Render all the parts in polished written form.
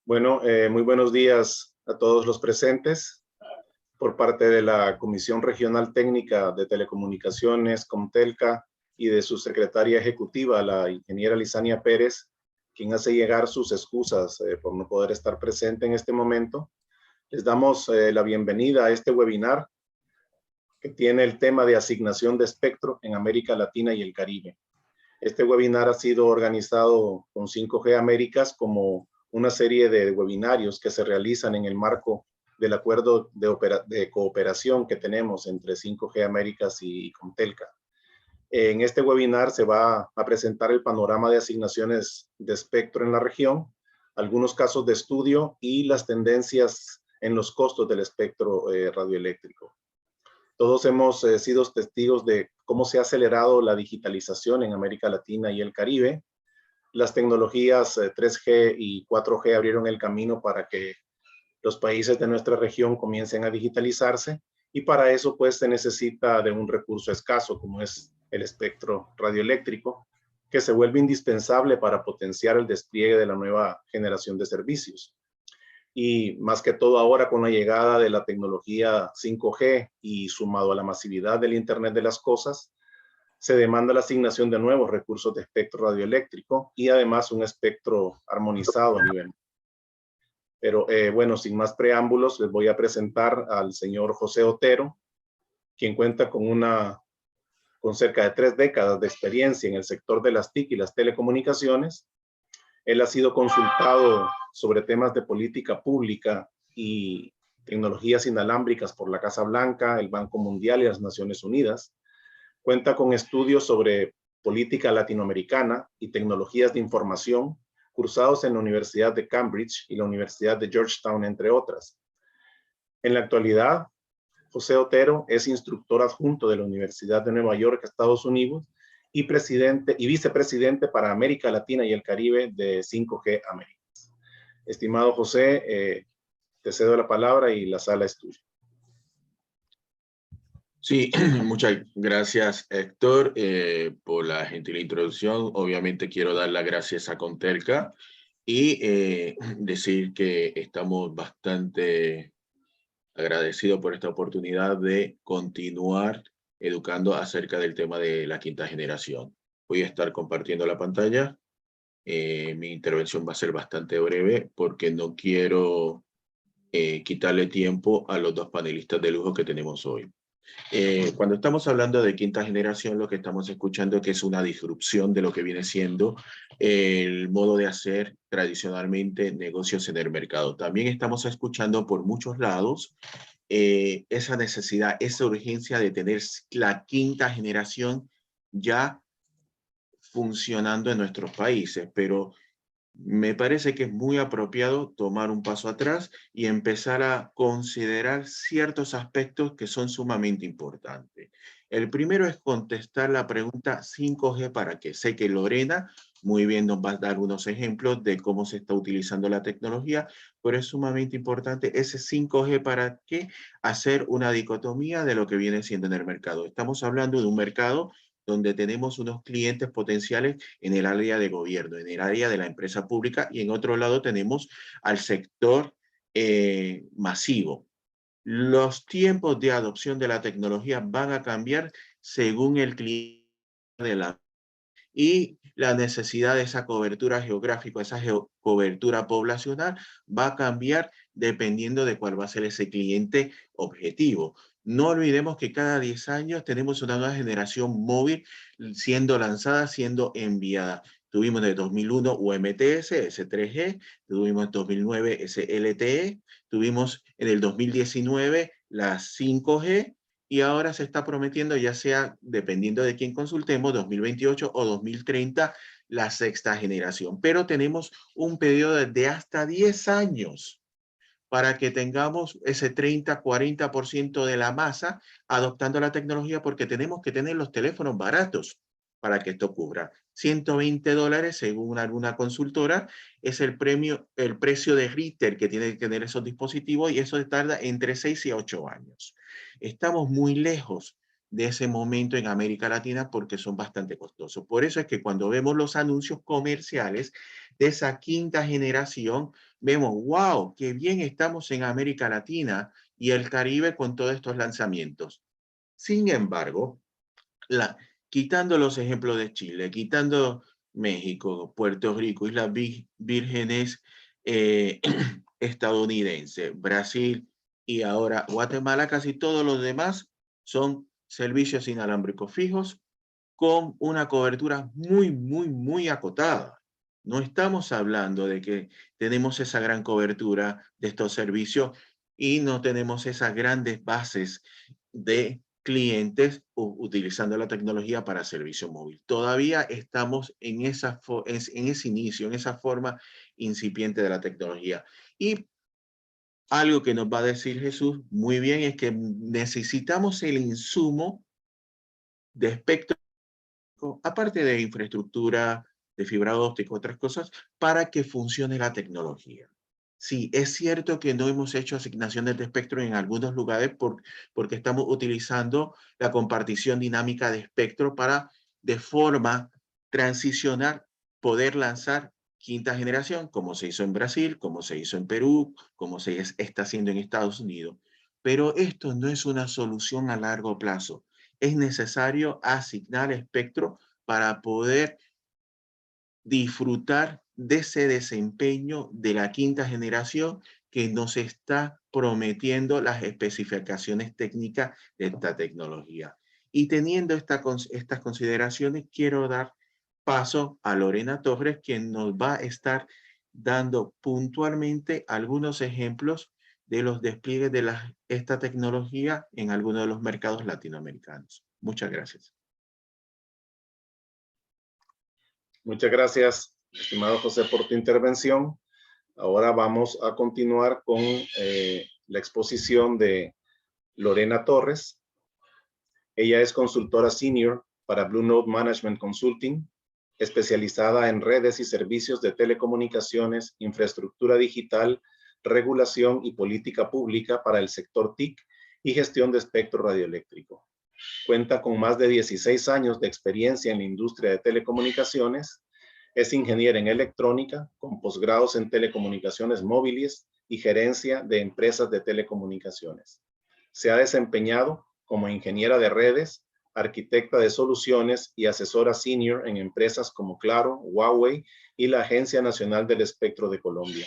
Bueno, muy buenos días a todos los presentes. Por parte de la Comisión Regional Técnica de Telecomunicaciones, Comtelca, y de su secretaria ejecutiva, la ingeniera Lizania Pérez, quien hace llegar sus excusas por no poder estar presente en este momento, les damos la bienvenida a este webinar que tiene el tema de asignación de espectro en América Latina y el Caribe. Este webinar ha sido organizado con 5G Américas como una serie de webinarios que se realizan en el marco del acuerdo de cooperación que tenemos entre 5G Américas y Comtelca. En este webinar se va a presentar el panorama de asignaciones de espectro en la región, algunos casos de estudio y las tendencias en los costos del espectro radioeléctrico. Todos hemos sido testigos de cómo se ha acelerado la digitalización en América Latina y el Caribe. Las tecnologías 3G y 4G abrieron el camino para que los países de nuestra región comiencen a digitalizarse, y para eso pues se necesita de un recurso escaso como es el espectro radioeléctrico, que se vuelve indispensable para potenciar el despliegue de la nueva generación de servicios. Y más que todo ahora con la llegada de la tecnología 5G y sumado a la masividad del Internet de las cosas, se demanda la asignación de nuevos recursos de espectro radioeléctrico y además un espectro armonizado a nivel. Pero bueno, sin más preámbulos, les voy a presentar al señor José Otero, quien cuenta con cerca de 3 décadas de experiencia en el sector de las TIC y las telecomunicaciones. Él ha sido consultado sobre temas de política pública y tecnologías inalámbricas por la Casa Blanca, el Banco Mundial y las Naciones Unidas. Cuenta con estudios sobre política latinoamericana y tecnologías de información, cursados en la Universidad de Cambridge y la Universidad de Georgetown, entre otras. En la actualidad, José Otero es instructor adjunto de la Universidad de Nueva York, Estados Unidos, y presidente y vicepresidente para América Latina y el Caribe de 5G Américas. Estimado José, te cedo la palabra y la sala es tuya. Sí, muchas gracias, Héctor, por la gentil introducción. Obviamente quiero dar las gracias a Comtelca y decir que estamos bastante agradecidos por esta oportunidad de continuar educando acerca del tema de la quinta generación. Voy a estar compartiendo la pantalla. Mi intervención va a ser bastante breve porque no quiero quitarle tiempo a los dos panelistas de lujo que tenemos hoy. Cuando estamos hablando de quinta generación, lo que estamos escuchando que es una disrupción de lo que viene siendo el modo de hacer tradicionalmente negocios en el mercado. También estamos escuchando por muchos lados esa necesidad, esa urgencia de tener la quinta generación ya funcionando en nuestros países, pero me parece que es muy apropiado tomar un paso atrás y empezar a considerar ciertos aspectos que son sumamente importantes. El primero es contestar la pregunta 5G para qué. Sé que Lorena muy bien nos va a dar unos ejemplos de cómo se está utilizando la tecnología, pero es sumamente importante ese 5G para qué, hacer una dicotomía de lo que viene siendo en el mercado. Estamos hablando de un mercado donde tenemos unos clientes potenciales en el área de gobierno, en el área de la empresa pública, y en otro lado tenemos al sector masivo. Los tiempos de adopción de la tecnología van a cambiar según el cliente y la necesidad de esa cobertura geográfica, esa cobertura poblacional va a cambiar dependiendo de cuál va a ser ese cliente objetivo. No olvidemos que cada 10 años tenemos una nueva generación móvil siendo lanzada, siendo enviada. Tuvimos en el 2001 UMTS, S3G, tuvimos en 2009 LTE, tuvimos en el 2019 la 5G, y ahora se está prometiendo, ya sea dependiendo de quién consultemos, 2028 o 2030, la sexta generación. Pero tenemos un periodo de hasta 10 años para que tengamos ese 30-40% de la masa adoptando la tecnología, porque tenemos que tener los teléfonos baratos para que esto ocurra. $120, según alguna consultora, es el precio de retail que tiene que tener esos dispositivos, y eso tarda entre 6 y 8 años. Estamos muy lejos de ese momento en América Latina porque son bastante costosos. Por eso es que cuando vemos los anuncios comerciales de esa quinta generación, vemos, wow, qué bien estamos en América Latina y el Caribe con todos estos lanzamientos. Sin embargo, quitando los ejemplos de Chile, quitando México, Puerto Rico, Islas Vírgenes estadounidense, Brasil y ahora Guatemala, casi todos los demás son servicios inalámbricos fijos con una cobertura muy acotada. No estamos hablando de que tenemos esa gran cobertura de estos servicios y no tenemos esas grandes bases de clientes utilizando la tecnología para servicio móvil. Todavía estamos en ese inicio, en esa forma incipiente de la tecnología. Y algo que nos va a decir Jesús muy bien es que necesitamos el insumo de espectro, aparte de infraestructura, de fibra óptica, otras cosas, para que funcione la tecnología. Sí, es cierto que no hemos hecho asignaciones de espectro en algunos lugares porque estamos utilizando la compartición dinámica de espectro para, de forma transicionar, poder lanzar quinta generación, como se hizo en Brasil, como se hizo en Perú, como se está haciendo en Estados Unidos. Pero esto no es una solución a largo plazo. Es necesario asignar espectro para poder disfrutar de ese desempeño de la quinta generación que nos está prometiendo las especificaciones técnicas de esta tecnología. Y teniendo estas consideraciones, quiero dar paso a Lorena Torres, quien nos va a estar dando puntualmente algunos ejemplos de los despliegues de esta tecnología en algunos de los mercados latinoamericanos. Muchas gracias. Muchas gracias, estimado José, por tu intervención. Ahora vamos a continuar con la exposición de Lorena Torres. Ella es consultora senior para Blue Note Management Consulting, especializada en redes y servicios de telecomunicaciones, infraestructura digital, regulación y política pública para el sector TIC y gestión de espectro radioeléctrico. Cuenta con más de 16 años de experiencia en la industria de telecomunicaciones. Es ingeniera en electrónica, con posgrados en telecomunicaciones móviles y gerencia de empresas de telecomunicaciones. Se ha desempeñado como ingeniera de redes, arquitecta de soluciones y asesora senior en empresas como Claro, Huawei y la Agencia Nacional del Espectro de Colombia.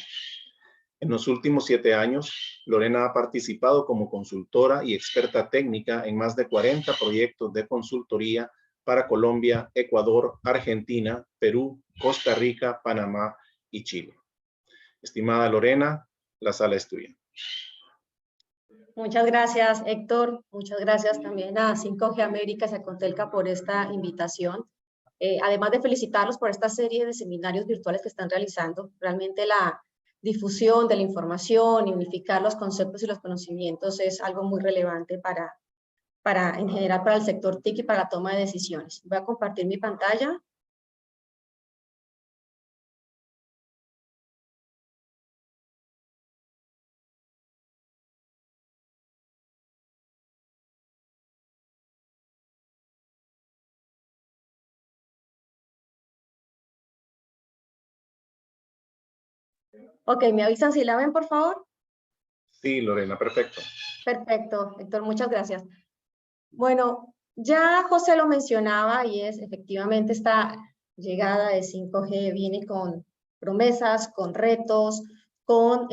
En los últimos 7 años, Lorena ha participado como consultora y experta técnica en más de 40 proyectos de consultoría para Colombia, Ecuador, Argentina, Perú, Costa Rica, Panamá y Chile. Estimada Lorena, la sala es tuya. Muchas gracias, Héctor. Muchas gracias también a 5G Américas y a Contelca por esta invitación. Además de felicitarlos por esta serie de seminarios virtuales que están realizando, realmente la difusión de la información y unificar los conceptos y los conocimientos es algo muy relevante en general para el sector TIC y para la toma de decisiones. Voy a compartir mi pantalla. Ok, ¿me avisan si la ven, por favor? Sí, Lorena, perfecto. Perfecto, Héctor, muchas gracias. Bueno, ya José lo mencionaba y es efectivamente esta llegada de 5G viene con promesas, con retos, con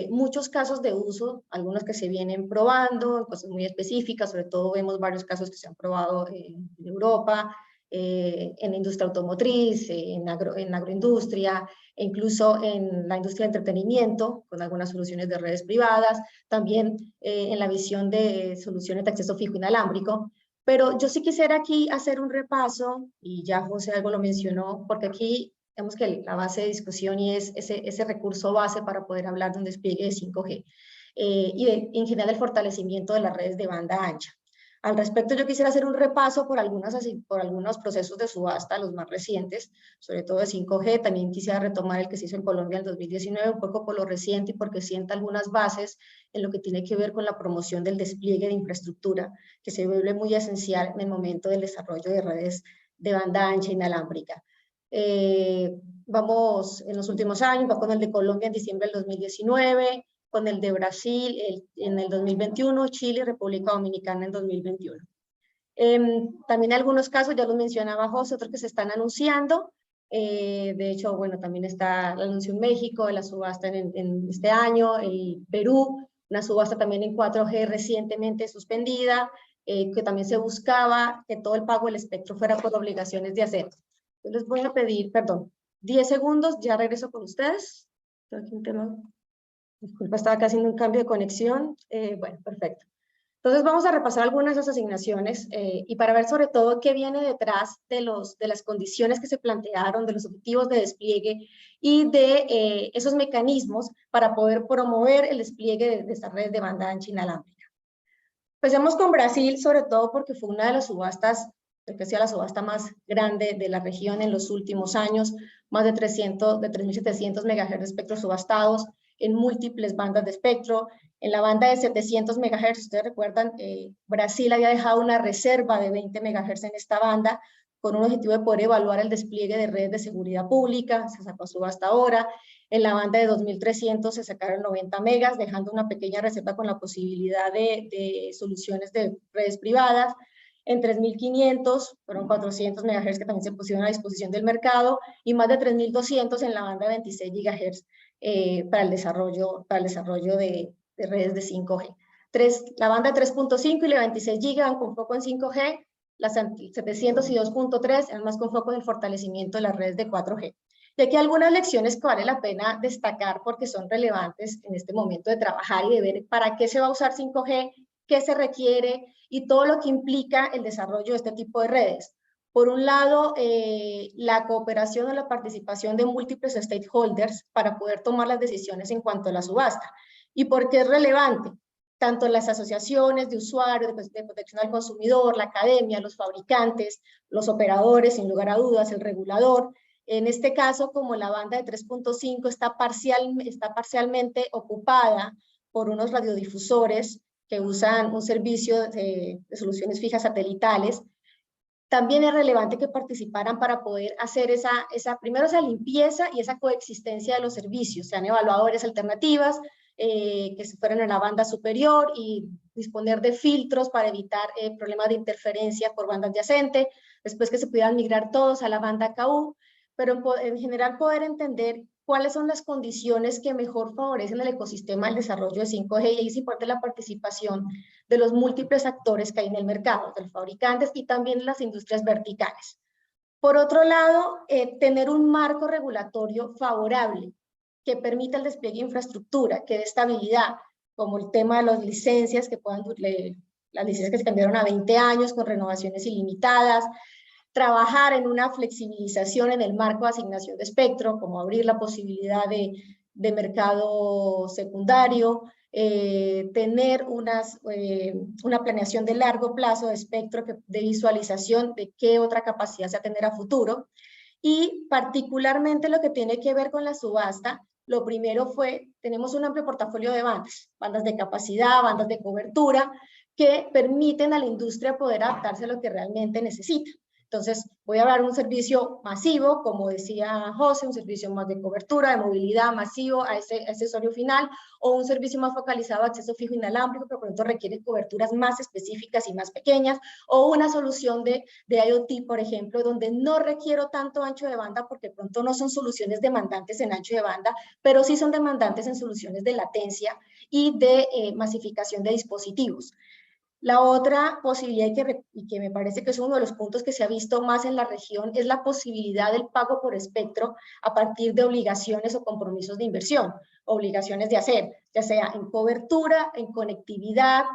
muchos casos de uso, algunos que se vienen probando, cosas muy específicas, sobre todo vemos varios casos que se han probado en Europa, en la industria automotriz, en agroindustria, e incluso en la industria de entretenimiento, con algunas soluciones de redes privadas, también en la visión de soluciones de acceso fijo inalámbrico. Pero yo sí quisiera aquí hacer un repaso, y ya José algo lo mencionó, porque aquí digamos que la base de discusión y es ese recurso base para poder hablar de un despliegue de 5G en general el fortalecimiento de las redes de banda ancha. Al respecto, yo quisiera hacer un repaso por algunos procesos de subasta, los más recientes, sobre todo de 5G. También quisiera retomar el que se hizo en Colombia en 2019, un poco por lo reciente y porque sienta algunas bases en lo que tiene que ver con la promoción del despliegue de infraestructura, que se vuelve muy esencial en el momento del desarrollo de redes de banda ancha inalámbrica. Vamos en los últimos años, va con el de Colombia en diciembre del 2019, con el de Brasil en el 2021, Chile y República Dominicana en 2021. También en algunos casos, ya los mencionaba José, otros que se están anunciando. De hecho, bueno, también está el anuncio en México, de la subasta en este año, el Perú, una subasta también en 4G recientemente suspendida, que también se buscaba que todo el pago del espectro fuera por obligaciones de hacer. Yo les voy a pedir, perdón, 10 segundos, ya regreso con ustedes. Tengo aquí un tema. Disculpa, estaba acá haciendo un cambio de conexión. Bueno, perfecto. Entonces vamos a repasar algunas de esas asignaciones y para ver sobre todo qué viene detrás de las condiciones que se plantearon, de los objetivos de despliegue y de esos mecanismos para poder promover el despliegue de esta red de banda ancha inalámbrica. Empecemos con Brasil, sobre todo porque fue una de las subastas, creo que sea la subasta más grande de la región en los últimos años, más de 3.700 MHz de espectro subastados en múltiples bandas de espectro. En la banda de 700 MHz, ustedes recuerdan, Brasil había dejado una reserva de 20 MHz en esta banda con un objetivo de poder evaluar el despliegue de redes de seguridad pública, se sacó subasta ahora. En la banda de 2300 se sacaron 90 megas, dejando una pequeña reserva con la posibilidad de soluciones de redes privadas. En 3500 fueron 400 MHz que también se pusieron a disposición del mercado y más de 3200 en la banda de 26 GHz para el desarrollo de redes de 5G. La banda de 3.5 y la 26 GB van con foco en 5G, las 700 y 2.3 además con foco en el fortalecimiento de las redes de 4G. Y aquí algunas lecciones que vale la pena destacar porque son relevantes en este momento de trabajar y de ver para qué se va a usar 5G, qué se requiere y todo lo que implica el desarrollo de este tipo de redes. Por un lado, la cooperación o la participación de múltiples stakeholders para poder tomar las decisiones en cuanto a la subasta. ¿Y por qué es relevante? Tanto las asociaciones de usuarios, de protección al consumidor, la academia, los fabricantes, los operadores, sin lugar a dudas, el regulador. En este caso, como la banda de 3.5 está parcialmente ocupada por unos radiodifusores que usan un servicio de soluciones fijas satelitales, también es relevante que participaran para poder hacer primero esa limpieza y esa coexistencia de los servicios. Se han evaluado varias alternativas que se fueron en la banda superior y disponer de filtros para evitar problemas de interferencia por banda adyacente, después que se pudieran migrar todos a la banda KU, pero en general poder entender cuáles son las condiciones que mejor favorecen el ecosistema del desarrollo de 5G, y ahí es importante la participación de los múltiples actores que hay en el mercado, de los fabricantes y también las industrias verticales. Por otro lado, tener un marco regulatorio favorable que permita el despliegue de infraestructura, que dé estabilidad, como el tema de las licencias, las licencias que se cambiaron a 20 años con renovaciones ilimitadas, trabajar en una flexibilización en el marco de asignación de espectro, como abrir la posibilidad de mercado secundario, tener una planeación de largo plazo de espectro, de visualización de qué otra capacidad se va a tener a futuro, y particularmente lo que tiene que ver con la subasta. Lo primero tenemos un amplio portafolio de bandas de capacidad, bandas de cobertura, que permiten a la industria poder adaptarse a lo que realmente necesita. Entonces, voy a hablar de un servicio masivo, como decía José, un servicio más de cobertura, de movilidad masivo a ese accesorio final, o un servicio más focalizado a acceso fijo inalámbrico, pero por lo tanto requiere coberturas más específicas y más pequeñas, o una solución de IoT, por ejemplo, donde no requiero tanto ancho de banda, porque de pronto no son soluciones demandantes en ancho de banda, pero sí son demandantes en soluciones de latencia y de masificación de dispositivos. La otra posibilidad, y que me parece que es uno de los puntos que se ha visto más en la región, es la posibilidad del pago por espectro a partir de obligaciones o compromisos de inversión, obligaciones de hacer, ya sea en cobertura, en conectividad,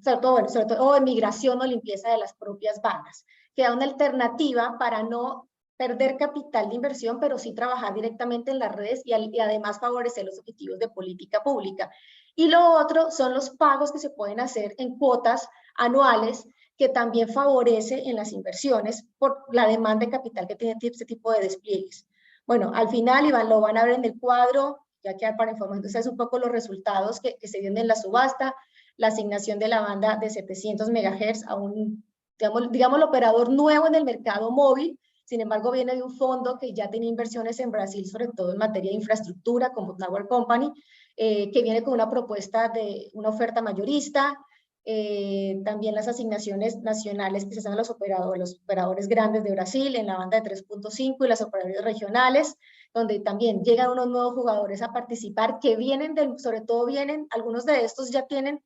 sobre todo, o en migración o limpieza de las propias bandas, que da una alternativa para no perder capital de inversión, pero sí trabajar directamente en las redes y además favorecer los objetivos de política pública. Y lo otro son los pagos que se pueden hacer en cuotas anuales, que también favorece en las inversiones por la demanda de capital que tiene este tipo de despliegues. Bueno, al final, Iván, lo van a ver en el cuadro, ya queda para informar, entonces un poco los resultados que se dieron en la subasta, la asignación de la banda de 700 MHz a un, digamos, el operador nuevo en el mercado móvil. Sin embargo, viene de un fondo que ya tiene inversiones en Brasil, sobre todo en materia de infraestructura, como Tower Company, que viene con una propuesta de una oferta mayorista. También las asignaciones nacionales que se hacen a los operadores grandes de Brasil en la banda de 3.5 y las operadores regionales, donde también llegan unos nuevos jugadores a participar que vienen, sobre todo vienen, algunos de estos ya tienen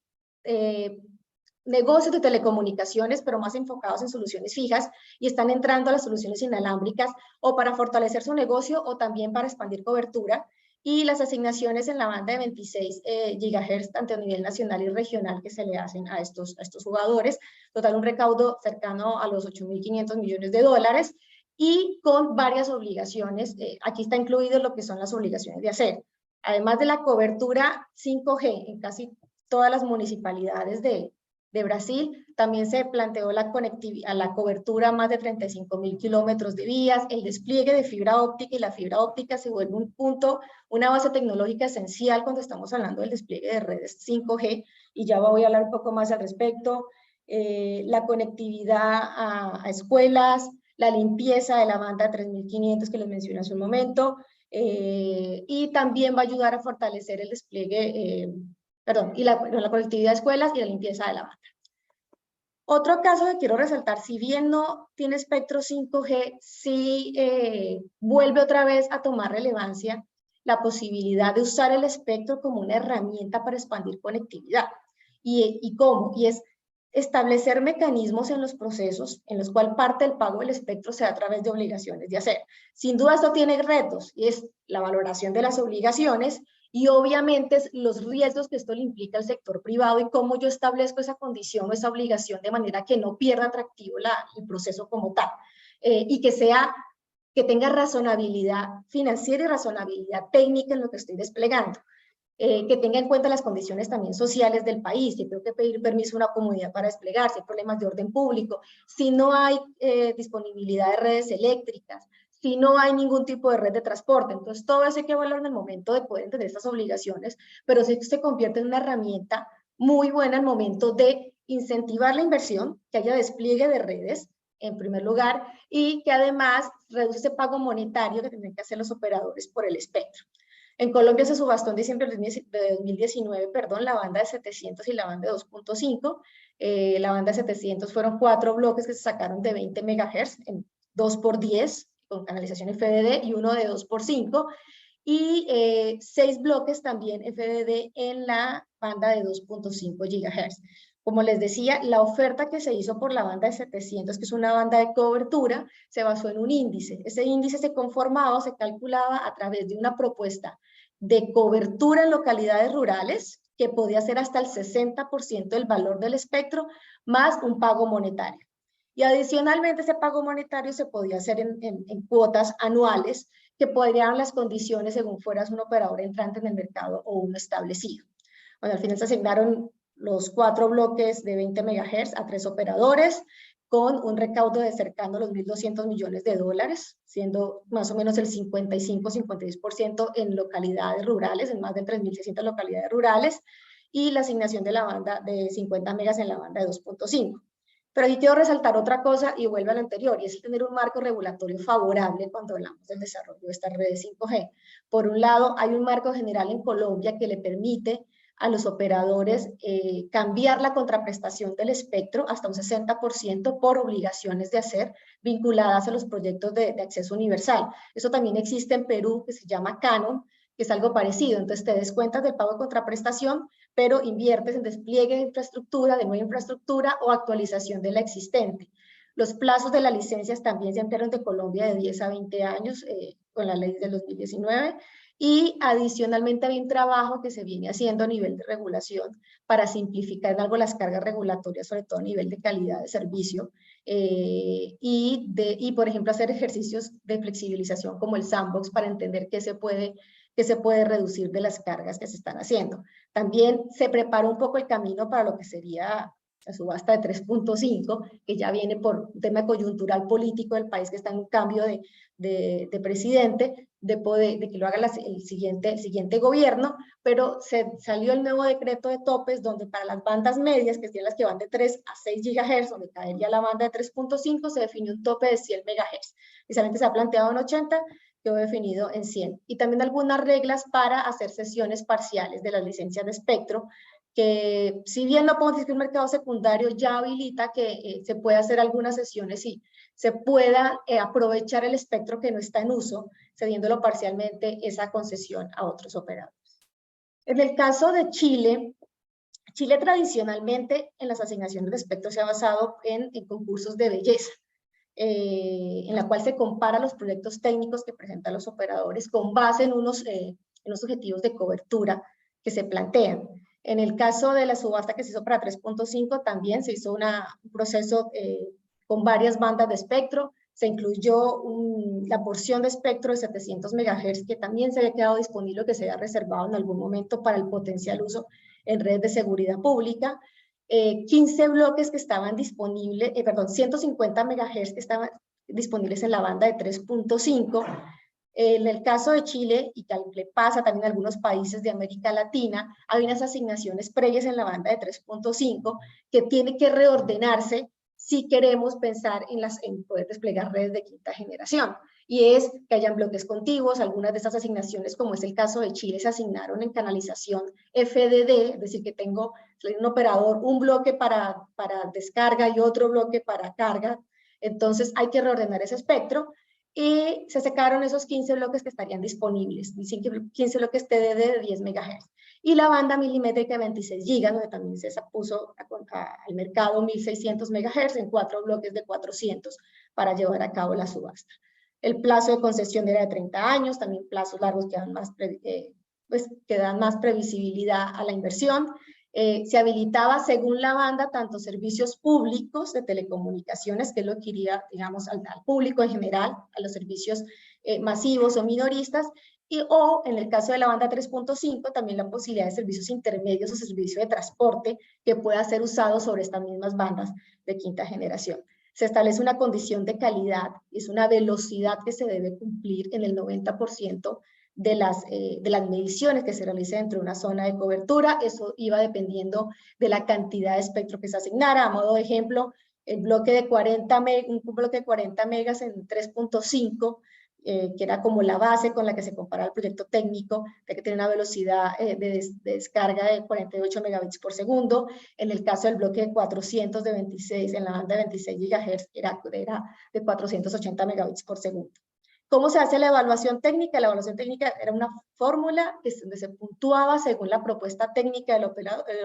negocios de telecomunicaciones, pero más enfocados en soluciones fijas, y están entrando a las soluciones inalámbricas o para fortalecer su negocio o también para expandir cobertura. Y las asignaciones en la banda de 26 GHz, tanto a nivel nacional y regional, que se le hacen a estos jugadores. Total, un recaudo cercano a los 8.500 millones de dólares y con varias obligaciones. Aquí está incluido lo que son las obligaciones de hacer. Además de la cobertura 5G en casi todas las municipalidades de Brasil, también se planteó la conectividad, la cobertura a más de 35.000 kilómetros de vías, el despliegue de fibra óptica, y la fibra óptica se vuelve un punto, una base tecnológica esencial cuando estamos hablando del despliegue de redes 5G, y ya voy a hablar un poco más al respecto. La conectividad a escuelas, la limpieza de la banda 3.500 que les mencioné hace un momento, y también va a ayudar a fortalecer el despliegue, y la conectividad de escuelas y la limpieza de la banda. Otro caso que quiero resaltar, si bien no tiene espectro 5G, sí vuelve otra vez a tomar relevancia la posibilidad de usar el espectro como una herramienta para expandir conectividad. ¿Y cómo? Y es establecer mecanismos en los procesos en los cuales parte del pago del espectro sea a través de obligaciones de hacer. Sin duda esto tiene retos, y es la valoración de las obligaciones, y obviamente los riesgos que esto le implica al sector privado y cómo yo establezco esa condición o esa obligación de manera que no pierda atractivo el proceso como tal, y que tenga razonabilidad financiera y razonabilidad técnica en lo que estoy desplegando. Que tenga en cuenta las condiciones también sociales del país, si tengo que pedir permiso a una comunidad para desplegar, si hay problemas de orden público, si no hay disponibilidad de redes eléctricas, si no hay ningún tipo de red de transporte. Entonces, todo eso hay que evaluar en el momento de poder entender estas obligaciones, pero sí se convierte en una herramienta muy buena al momento de incentivar la inversión, que haya despliegue de redes, en primer lugar, y que además reduce ese pago monetario que tendrán que hacer los operadores por el espectro. En Colombia se subastó en diciembre de 2019, la banda de 700 y la banda de 2.5. La banda de 700 fueron 4 bloques que se sacaron de 20 MHz en 2x10 con canalización FDD y uno de 2x5. Y 6 bloques también FDD en la banda de 2.5 GHz. Como les decía, la oferta que se hizo por la banda de 700, que es una banda de cobertura, se basó en un índice. Ese índice se conformaba o se calculaba a través de una propuesta de cobertura en localidades rurales, que podía ser hasta el 60% del valor del espectro, más un pago monetario. Y adicionalmente ese pago monetario se podía hacer en cuotas anuales, que podrían dar las condiciones según fueras un operador entrante en el mercado o uno establecido. Bueno, al final se asignaron los 4 bloques de 20 MHz a 3 operadores, con un recaudo de cercano a los 1.200 millones de dólares, siendo más o menos el 55-56% en localidades rurales, en más de 3.600 localidades rurales, y la asignación de la banda de 50 megas en la banda de 2.5. Pero aquí quiero resaltar otra cosa, y vuelve a lo anterior, y es tener un marco regulatorio favorable cuando hablamos del desarrollo de estas redes 5G. Por un lado, hay un marco general en Colombia que le permite a los operadores cambiar la contraprestación del espectro hasta un 60% por obligaciones de hacer vinculadas a los proyectos de acceso universal. Eso también existe en Perú, que se llama Canon, que es algo parecido. Entonces te descuentas del pago de contraprestación, pero inviertes en despliegue de infraestructura, de nueva infraestructura o actualización de la existente. Los plazos de las licencias también se ampliaron de Colombia de 10 a 20 años con la ley del 2019. Y adicionalmente hay un trabajo que se viene haciendo a nivel de regulación para simplificar en algo las cargas regulatorias, sobre todo a nivel de calidad de servicio, y por ejemplo hacer ejercicios de flexibilización como el sandbox para entender qué se puede reducir de las cargas que se están haciendo. También se prepara un poco el camino para lo que sería la subasta de 3.5, que ya viene por un tema coyuntural político del país que está en un cambio de presidente, de que lo haga el siguiente gobierno, pero salió el nuevo decreto de topes donde para las bandas medias, que son las que van de 3 a 6 GHz, donde caería la banda de 3.5, se definió un tope de 100 MHz. Inicialmente se ha planteado en 80, quedó definido en 100. Y también algunas reglas para hacer sesiones parciales de las licencias de espectro, que si bien no podemos decir que el mercado secundario ya habilita que se pueda hacer algunas sesiones y se pueda aprovechar el espectro que no está en uso, cediéndolo parcialmente esa concesión a otros operadores. En el caso de Chile, Chile tradicionalmente en las asignaciones de espectro se ha basado en concursos de belleza, en la cual se compara los proyectos técnicos que presentan los operadores con base en unos objetivos de cobertura que se plantean. En el caso de la subasta que se hizo para 3.5, también se hizo un proceso con varias bandas de espectro, se incluyó la porción de espectro de 700 MHz que también se había quedado disponible, que se había reservado en algún momento para el potencial uso en redes de seguridad pública, 15 bloques que estaban disponibles, 150 MHz que estaban disponibles en la banda de 3.5, en el caso de Chile, y que le pasa también a algunos países de América Latina, hay unas asignaciones previas en la banda de 3.5 que tiene que reordenarse si queremos pensar en poder desplegar redes de quinta generación. Y es que hayan bloques contiguos, algunas de estas asignaciones, como es el caso de Chile, se asignaron en canalización FDD, es decir, que tengo un operador, un bloque para descarga y otro bloque para carga. Entonces hay que reordenar ese espectro. Y se sacaron esos 15 bloques que estarían disponibles, 15 bloques TDD de 10 MHz. Y la banda milimétrica de 26 GB, donde también se puso al mercado 1600 MHz en 4 bloques de 400 para llevar a cabo la subasta. El plazo de concesión era de 30 años, también plazos largos que dan más previsibilidad a la inversión. Se habilitaba según la banda tanto servicios públicos de telecomunicaciones, que es lo que iría, digamos, al público en general, a los servicios masivos o minoristas, o en el caso de la banda 3.5 también la posibilidad de servicios intermedios o servicio de transporte que pueda ser usado sobre estas mismas bandas de quinta generación. Se establece una condición de calidad, es una velocidad que se debe cumplir en el 90% de las mediciones que se realicen dentro de una zona de cobertura. Eso iba dependiendo de la cantidad de espectro que se asignara. A modo de ejemplo, un bloque de 40 megas en 3.5, que era como la base con la que se compara el proyecto técnico, de que tiene una velocidad de descarga de 48 megabits por segundo. En el caso del bloque de 400 de 26, en la banda de 26 GHz, era de 480 megabits por segundo. ¿Cómo se hace la evaluación técnica? La evaluación técnica era una fórmula donde se puntuaba según la propuesta técnica del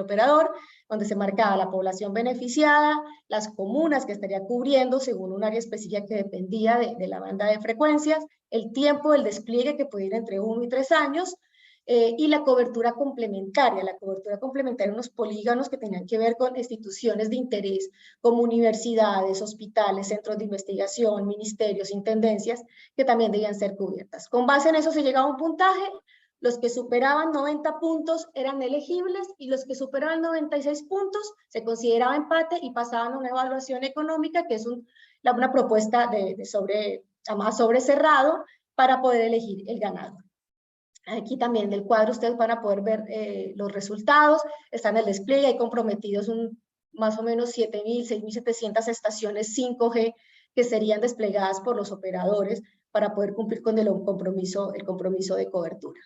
operador, donde se marcaba la población beneficiada, las comunas que estaría cubriendo según un área específica que dependía de la banda de frecuencias, el tiempo del despliegue que puede ir entre 1 y 3 años, y la cobertura complementaria. La cobertura complementaria, unos polígonos que tenían que ver con instituciones de interés, como universidades, hospitales, centros de investigación, ministerios, intendencias, que también debían ser cubiertas. Con base en eso se llegaba a un puntaje. Los que superaban 90 puntos eran elegibles y los que superaban 96 puntos se consideraba empate y pasaban a una evaluación económica, que es una propuesta llamada sobre cerrado, para poder elegir el ganador. Aquí también en el cuadro ustedes van a poder ver los resultados, está en el despliegue, hay comprometidos más o menos 7.000, 6.700 estaciones 5G que serían desplegadas por los operadores para poder cumplir con el compromiso de cobertura.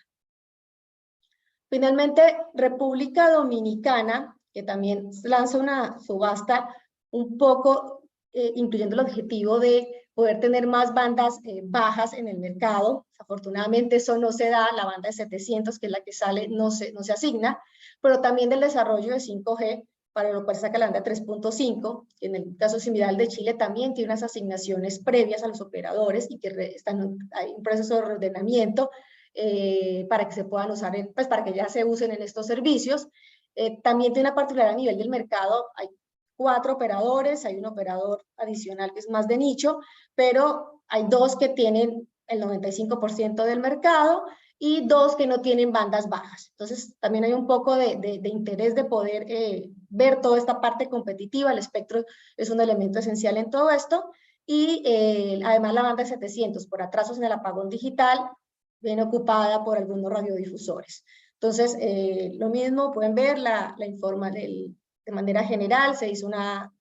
Finalmente, República Dominicana, que también lanza una subasta un poco incluyendo el objetivo de poder tener más bandas bajas en el mercado. Afortunadamente eso no se da, la banda de 700, que es la que sale, no se asigna, pero también del desarrollo de 5G, para lo cual saca la banda 3.5, que en el caso similar al de Chile también tiene unas asignaciones previas a los operadores y que hay un proceso de reordenamiento para que se puedan usar, para que ya se usen en estos servicios. También tiene una particularidad a nivel del mercado, hay 4 operadores, hay un operador adicional que es más de nicho, pero hay 2 que tienen el 95% del mercado, y 2 que no tienen bandas bajas. Entonces, también hay un poco de interés de poder ver toda esta parte competitiva. El espectro es un elemento esencial en todo esto, y además la banda de 700, por atrasos en el apagón digital, viene ocupada por algunos radiodifusores. Entonces, lo mismo, pueden ver de manera general, se hizo un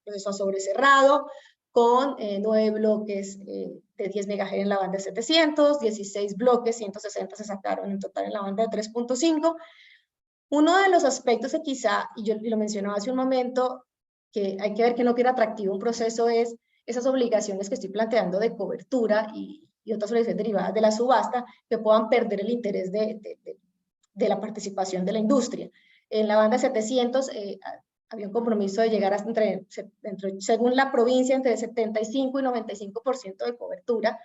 proceso a sobrecerrado, con 9 bloques de 10 MHz en la banda de 700, 16 bloques, 160 se sacaron en total en la banda de 3.5. Uno de los aspectos que quizá, y yo lo mencionaba hace un momento, que hay que ver que no tiene atractivo un proceso, es esas obligaciones que estoy planteando de cobertura y otras obligaciones derivadas de la subasta, que puedan perder el interés de la participación de la industria. En la banda 700 había un compromiso de llegar hasta según la provincia, entre 75 y 95% de cobertura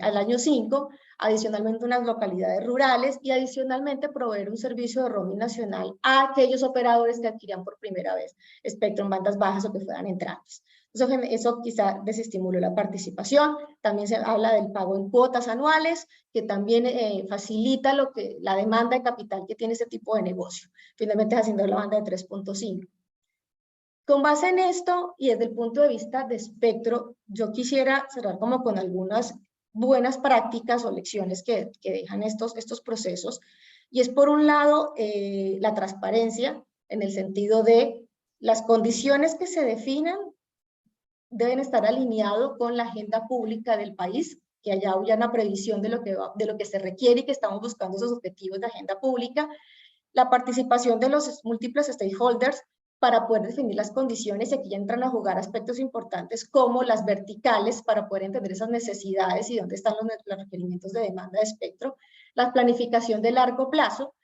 al año 5, adicionalmente unas localidades rurales, y adicionalmente proveer un servicio de roaming nacional a aquellos operadores que adquirían por primera vez espectro en bandas bajas o que fueran entrantes. Eso quizá desestimuló la participación. También se habla del pago en cuotas anuales, que también facilita la demanda de capital que tiene este tipo de negocio. Finalmente haciendo la banda de 3.5. Con base en esto y desde el punto de vista de espectro, yo quisiera cerrar como con algunas buenas prácticas o lecciones que dejan estos procesos. Y es por un lado la transparencia, en el sentido de las condiciones que se definan deben estar alineados con la agenda pública del país, que haya una previsión de lo que se requiere y que estamos buscando esos objetivos de agenda pública, la participación de los múltiples stakeholders para poder definir las condiciones, y aquí entran a jugar aspectos importantes como las verticales para poder entender esas necesidades y dónde están los requerimientos de demanda de espectro, la planificación de largo plazo,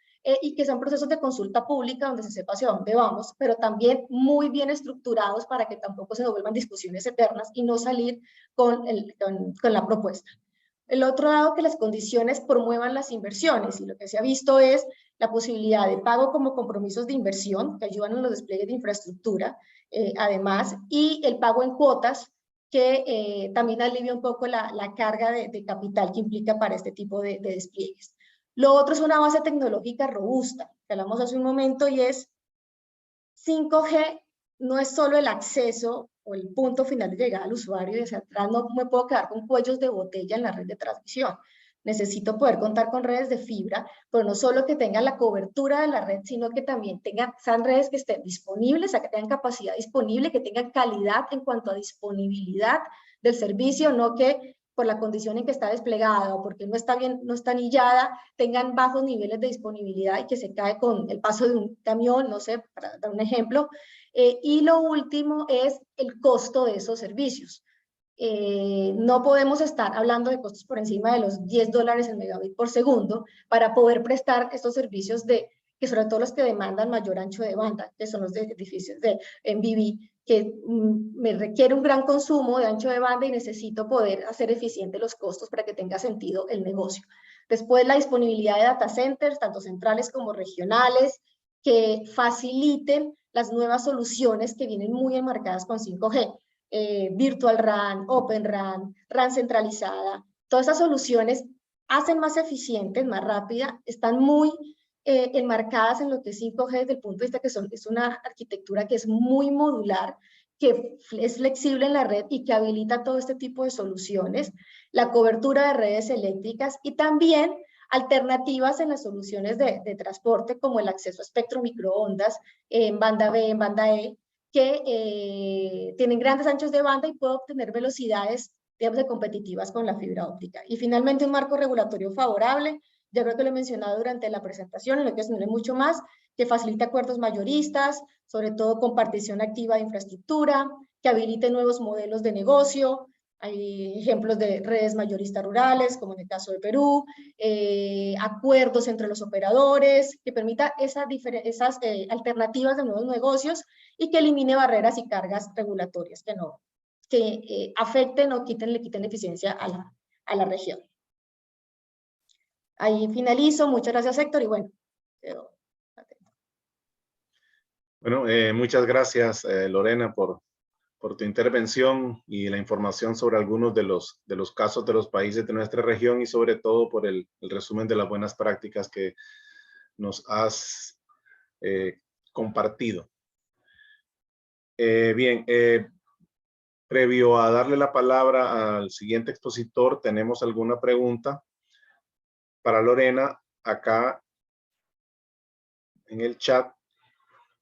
y que son procesos de consulta pública donde se sepa hacia dónde vamos, pero también muy bien estructurados para que tampoco se nos vuelvan discusiones eternas y no salir con la propuesta. El otro lado, que las condiciones promuevan las inversiones, y lo que se ha visto es la posibilidad de pago como compromisos de inversión que ayudan en los despliegues de infraestructura, además, y el pago en cuotas, que también alivia un poco la carga de capital que implica para este tipo de despliegues. Lo otro es una base tecnológica robusta, que hablamos hace un momento, y es 5G no es solo el acceso o el punto final de llegada al usuario, y hacia atrás no me puedo quedar con cuellos de botella en la red de transmisión. Necesito poder contar con redes de fibra, pero no solo que tengan la cobertura de la red, sino que también sean redes que estén disponibles, o sea, que tengan capacidad disponible, que tengan calidad en cuanto a disponibilidad del servicio, no que por la condición en que está desplegada o porque no está bien, no está anillada, tengan bajos niveles de disponibilidad y que se cae con el paso de un camión, no sé, para dar un ejemplo. Y lo último es el costo de esos servicios. No podemos estar hablando de costos por encima de los $10 el megabit por segundo para poder prestar estos servicios que sobre todo los que demandan mayor ancho de banda, que son los de edificios de MVV, que me requiere un gran consumo de ancho de banda y necesito poder hacer eficientes los costos para que tenga sentido el negocio. Después, la disponibilidad de data centers, tanto centrales como regionales, que faciliten las nuevas soluciones que vienen muy enmarcadas con 5G. Virtual RAN, Open RAN, RAN centralizada. Todas esas soluciones hacen más eficientes, más rápida, están muy enmarcadas en lo que es 5G desde el punto de vista que es una arquitectura que es muy modular, que es flexible en la red y que habilita todo este tipo de soluciones, la cobertura de redes eléctricas y también alternativas en las soluciones de transporte como el acceso a espectro microondas en banda B, en banda E, que tienen grandes anchos de banda y puedo obtener velocidades, digamos, de competitivas con la fibra óptica. Y finalmente un marco regulatorio favorable, ya creo que lo he mencionado durante la presentación, en lo que es mucho más, que facilite acuerdos mayoristas, sobre todo compartición activa de infraestructura, que habilite nuevos modelos de negocio. Hay ejemplos de redes mayoristas rurales, como en el caso de Perú, acuerdos entre los operadores, que permita esas alternativas de nuevos negocios y que elimine barreras y cargas regulatorias que afecten o le quiten eficiencia a la región. Ahí finalizo. Muchas gracias, Héctor, y bueno, quedo atento. Bueno, muchas gracias, Lorena, por por tu intervención y la información sobre algunos de los casos de los países de nuestra región y sobre todo por el resumen de las buenas prácticas que nos has compartido. Bien, previo a darle la palabra al siguiente expositor, ¿tenemos alguna pregunta para Lorena? Acá en el chat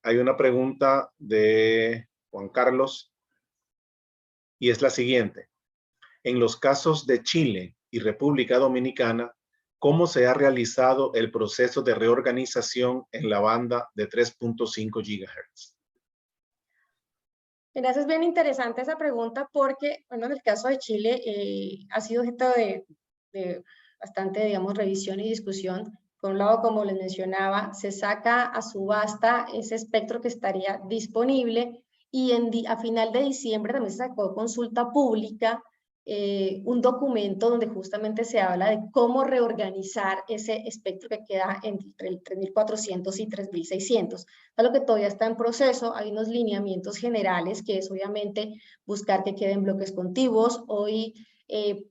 hay una pregunta de Juan Carlos y es la siguiente. En los casos de Chile y República Dominicana, ¿cómo se ha realizado el proceso de reorganización en la banda de 3.5 GHz? Mira, es bien interesante esa pregunta porque, bueno, en el caso de Chile ha sido objeto de bastante, digamos, revisión y discusión. Por un lado, como les mencionaba, se saca a subasta ese espectro que estaría disponible y a final de diciembre también se sacó consulta pública un documento donde justamente se habla de cómo reorganizar ese espectro que queda entre el 3.400 y 3.600. Algo que todavía está en proceso, hay unos lineamientos generales que es obviamente buscar que queden bloques contiguos. Hoy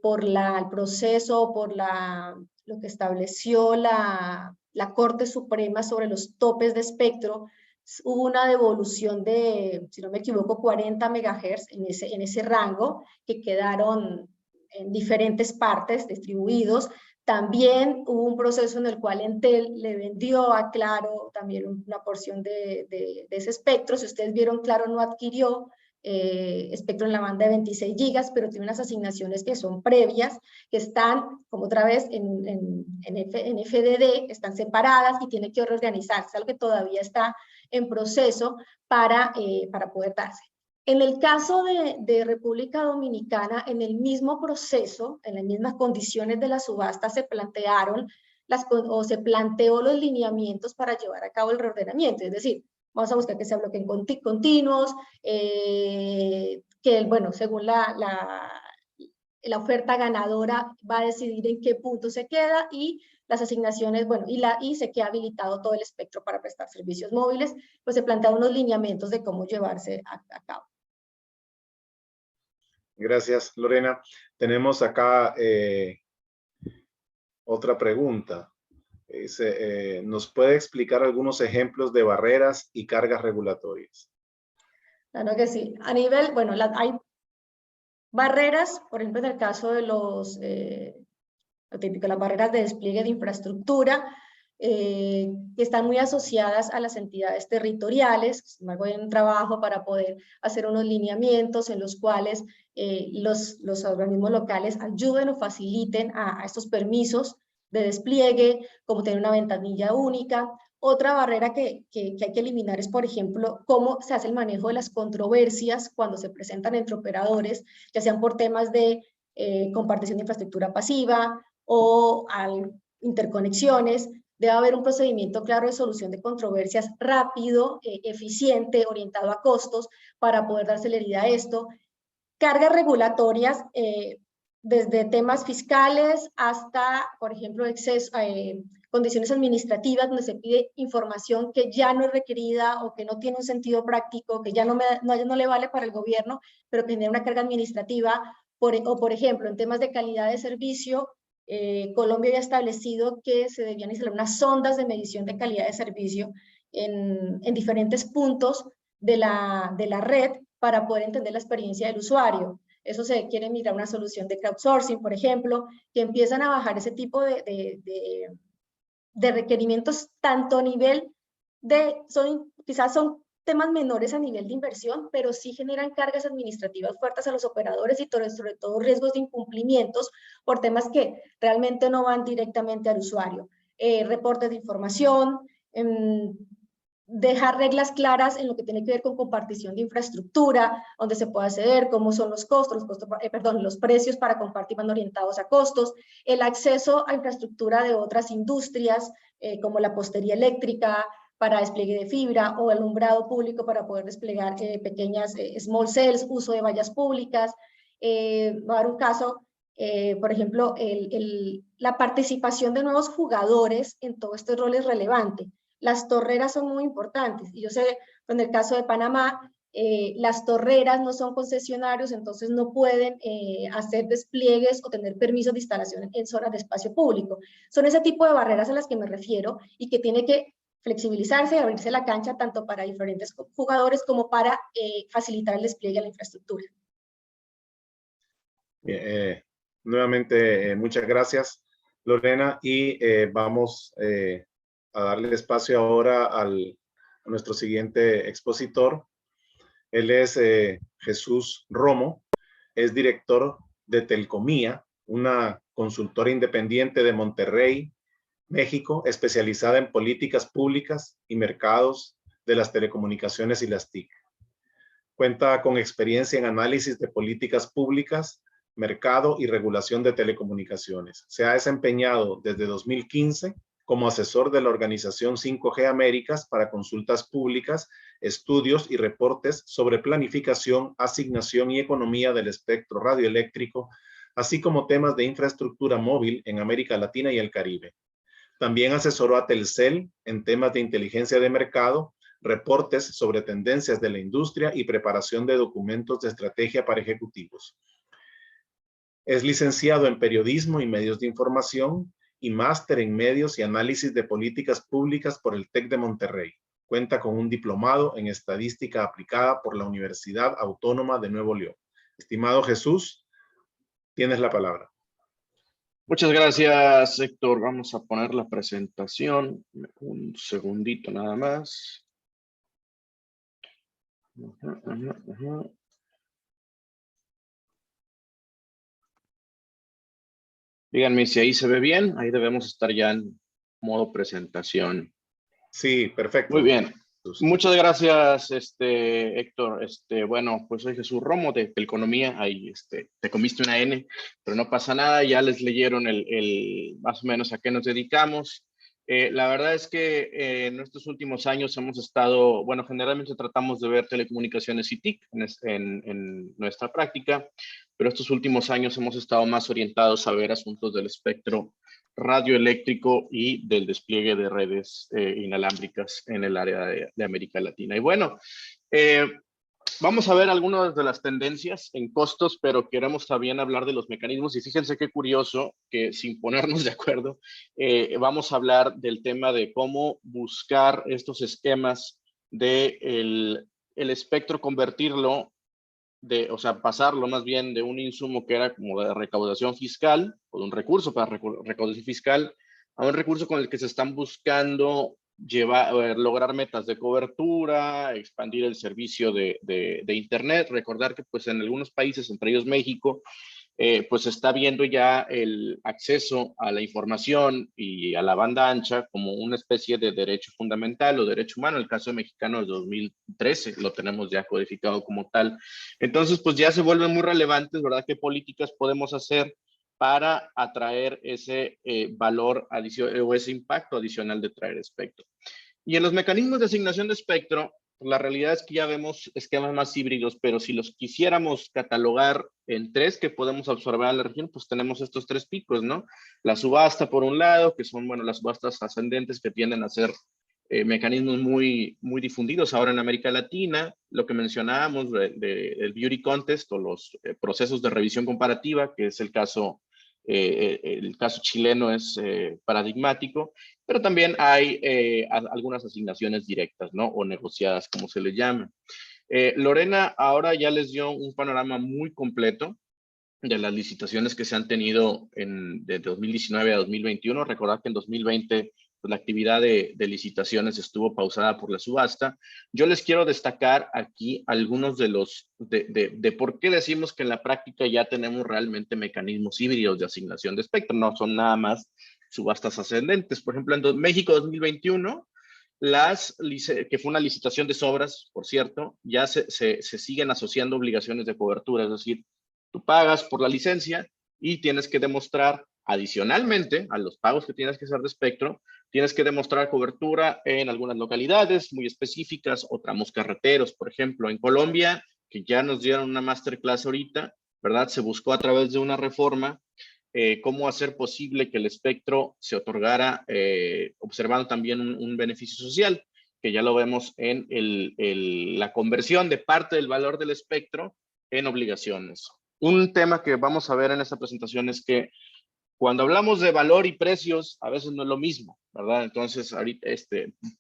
por el proceso, por lo que estableció la Corte Suprema sobre los topes de espectro, hubo una devolución de, si no me equivoco, 40 megahertz en ese rango que quedaron en diferentes partes distribuidos. También hubo un proceso en el cual Entel le vendió a Claro también una porción de ese espectro. Si ustedes vieron, Claro no adquirió espectro en la banda de 26 gigas, pero tiene unas asignaciones que son previas, que están, como otra vez, en FDD, están separadas y tiene que reorganizarse, algo que todavía está en proceso para poder darse. En el caso de República Dominicana, en el mismo proceso, en las mismas condiciones de la subasta, se plantearon se planteó los lineamientos para llevar a cabo el reordenamiento, es decir, vamos a buscar que se bloqueen continuos, que, bueno, según la oferta ganadora va a decidir en qué punto se queda y las asignaciones, bueno, y se queda habilitado todo el espectro para prestar servicios móviles, pues se plantean unos lineamientos de cómo llevarse a cabo. Gracias, Lorena. Tenemos acá otra pregunta. ¿Nos puede explicar algunos ejemplos de barreras y cargas regulatorias? Claro que sí. A nivel, bueno, hay barreras, por ejemplo, en el caso de lo típico, las barreras de despliegue de infraestructura, que están muy asociadas a las entidades territoriales. Sin embargo, hay un trabajo para poder hacer unos lineamientos en los cuales los organismos locales ayuden o faciliten a estos permisos de despliegue, como tener una ventanilla única. Otra barrera que hay que eliminar es, por ejemplo, cómo se hace el manejo de las controversias cuando se presentan entre operadores, ya sean por temas de compartición de infraestructura pasiva o interconexiones. Debe haber un procedimiento claro de solución de controversias rápido, eficiente, orientado a costos para poder dar celeridad a esto. Cargas regulatorias, desde temas fiscales hasta, por ejemplo, condiciones administrativas donde se pide información que ya no es requerida o que no tiene un sentido práctico, que ya no le vale para el gobierno, pero que genera una carga administrativa. O, por ejemplo, en temas de calidad de servicio, Colombia había establecido que se debían instalar unas sondas de medición de calidad de servicio en diferentes puntos de la red para poder entender la experiencia del usuario. Eso se quiere mirar una solución de crowdsourcing, por ejemplo, que empiezan a bajar ese tipo de requerimientos tanto a nivel quizás son temas menores a nivel de inversión, pero sí generan cargas administrativas fuertes a los operadores y sobre todo riesgos de incumplimientos por temas que realmente no van directamente al usuario. Reportes de información, dejar reglas claras en lo que tiene que ver con compartición de infraestructura, donde se puede acceder, cómo son los costos, los precios para compartir van orientados a costos, el acceso a infraestructura de otras industrias, como la postería eléctrica, para despliegue de fibra o alumbrado público para poder desplegar pequeñas small cells, uso de vallas públicas. Voy a dar un caso, por ejemplo, la participación de nuevos jugadores en todo este rol es relevante. Las torreras son muy importantes y yo sé, en el caso de Panamá, las torreras no son concesionarios, entonces no pueden hacer despliegues o tener permisos de instalación en zonas de espacio público. Son ese tipo de barreras a las que me refiero y que tiene que flexibilizarse y abrirse la cancha tanto para diferentes jugadores como para facilitar el despliegue de la infraestructura. Bien, nuevamente, muchas gracias, Lorena, y vamos a darle espacio ahora a nuestro siguiente expositor. Él es Jesús Romo, es director de Telcomía, una consultora independiente de Monterrey, México, especializada en políticas públicas y mercados de las telecomunicaciones y las TIC. Cuenta con experiencia en análisis de políticas públicas, mercado y regulación de telecomunicaciones. Se ha desempeñado desde 2015 como asesor de la organización 5G Américas para consultas públicas, estudios y reportes sobre planificación, asignación y economía del espectro radioeléctrico, así como temas de infraestructura móvil en América Latina y el Caribe. También asesoró a Telcel en temas de inteligencia de mercado, reportes sobre tendencias de la industria y preparación de documentos de estrategia para ejecutivos. Es licenciado en Periodismo y Medios de Información y máster en Medios y Análisis de Políticas Públicas por el TEC de Monterrey. Cuenta con un diplomado en Estadística Aplicada por la Universidad Autónoma de Nuevo León. Estimado Jesús, tienes la palabra. Muchas gracias, Héctor. Vamos a poner la presentación. Un segundito nada más. Díganme si ahí se ve bien. Ahí debemos estar ya en modo presentación. Sí, perfecto. Muy bien. Muchas gracias, Héctor. Bueno, pues soy Jesús Romo de Telconomía. Ahí te comiste una N, pero no pasa nada. Ya les leyeron más o menos a qué nos dedicamos. La verdad es que en estos últimos años hemos estado, bueno, generalmente tratamos de ver telecomunicaciones y TIC en nuestra práctica, pero estos últimos años hemos estado más orientados a ver asuntos del espectro radioeléctrico y del despliegue de redes inalámbricas en el área de América Latina. Y bueno, vamos a ver algunas de las tendencias en costos, pero queremos también hablar de los mecanismos. Y fíjense qué curioso que sin ponernos de acuerdo, vamos a hablar del tema de cómo buscar estos esquemas de el espectro, convertirlo, o sea, pasarlo más bien de un insumo que era como de recaudación fiscal o de un recurso para recaudación fiscal a un recurso con el que se están buscando lograr metas de cobertura, expandir el servicio de Internet. Recordar que pues en algunos países, entre ellos México, pues se está viendo ya el acceso a la información y a la banda ancha como una especie de derecho fundamental o derecho humano. El caso mexicano de 2013 lo tenemos ya codificado como tal. Entonces, pues ya se vuelven muy relevantes, ¿verdad? ¿Qué políticas podemos hacer para atraer ese valor adicional o ese impacto adicional de traer espectro? Y en los mecanismos de asignación de espectro, la realidad es que ya vemos esquemas más híbridos, pero si los quisiéramos catalogar en tres que podemos observar en la región, pues tenemos estos tres picos, ¿no? La subasta por un lado, que son, bueno, las subastas ascendentes que tienden a ser mecanismos muy difundidos ahora en América Latina, lo que mencionábamos del beauty contest o los procesos de revisión comparativa, que es el caso chileno es paradigmático, pero también hay algunas asignaciones directas, ¿no? O negociadas, como se le llama. Lorena ahora ya les dio un panorama muy completo de las licitaciones que se han tenido de 2019 a 2021. Recordad que en 2020 pues, la actividad de licitaciones estuvo pausada por la subasta. Yo les quiero destacar aquí algunos de por qué decimos que en la práctica ya tenemos realmente mecanismos híbridos de asignación de espectro, no son nada más subastas ascendentes. Por ejemplo, en México 2021, que fue una licitación de sobras, por cierto, ya se siguen asociando obligaciones de cobertura, es decir, tú pagas por la licencia y tienes que demostrar adicionalmente a los pagos que tienes que hacer de espectro, tienes que demostrar cobertura en algunas localidades muy específicas o tramos carreteros, por ejemplo. En Colombia, que ya nos dieron una masterclass ahorita, ¿verdad? Se buscó a través de una reforma cómo hacer posible que el espectro se otorgara observando también un beneficio social. que ya lo vemos en la conversión de parte del valor del espectro en obligaciones. Un tema que vamos a ver en esta presentación es que cuando hablamos de valor y precios, a veces no es lo mismo, ¿verdad? Entonces, ahorita,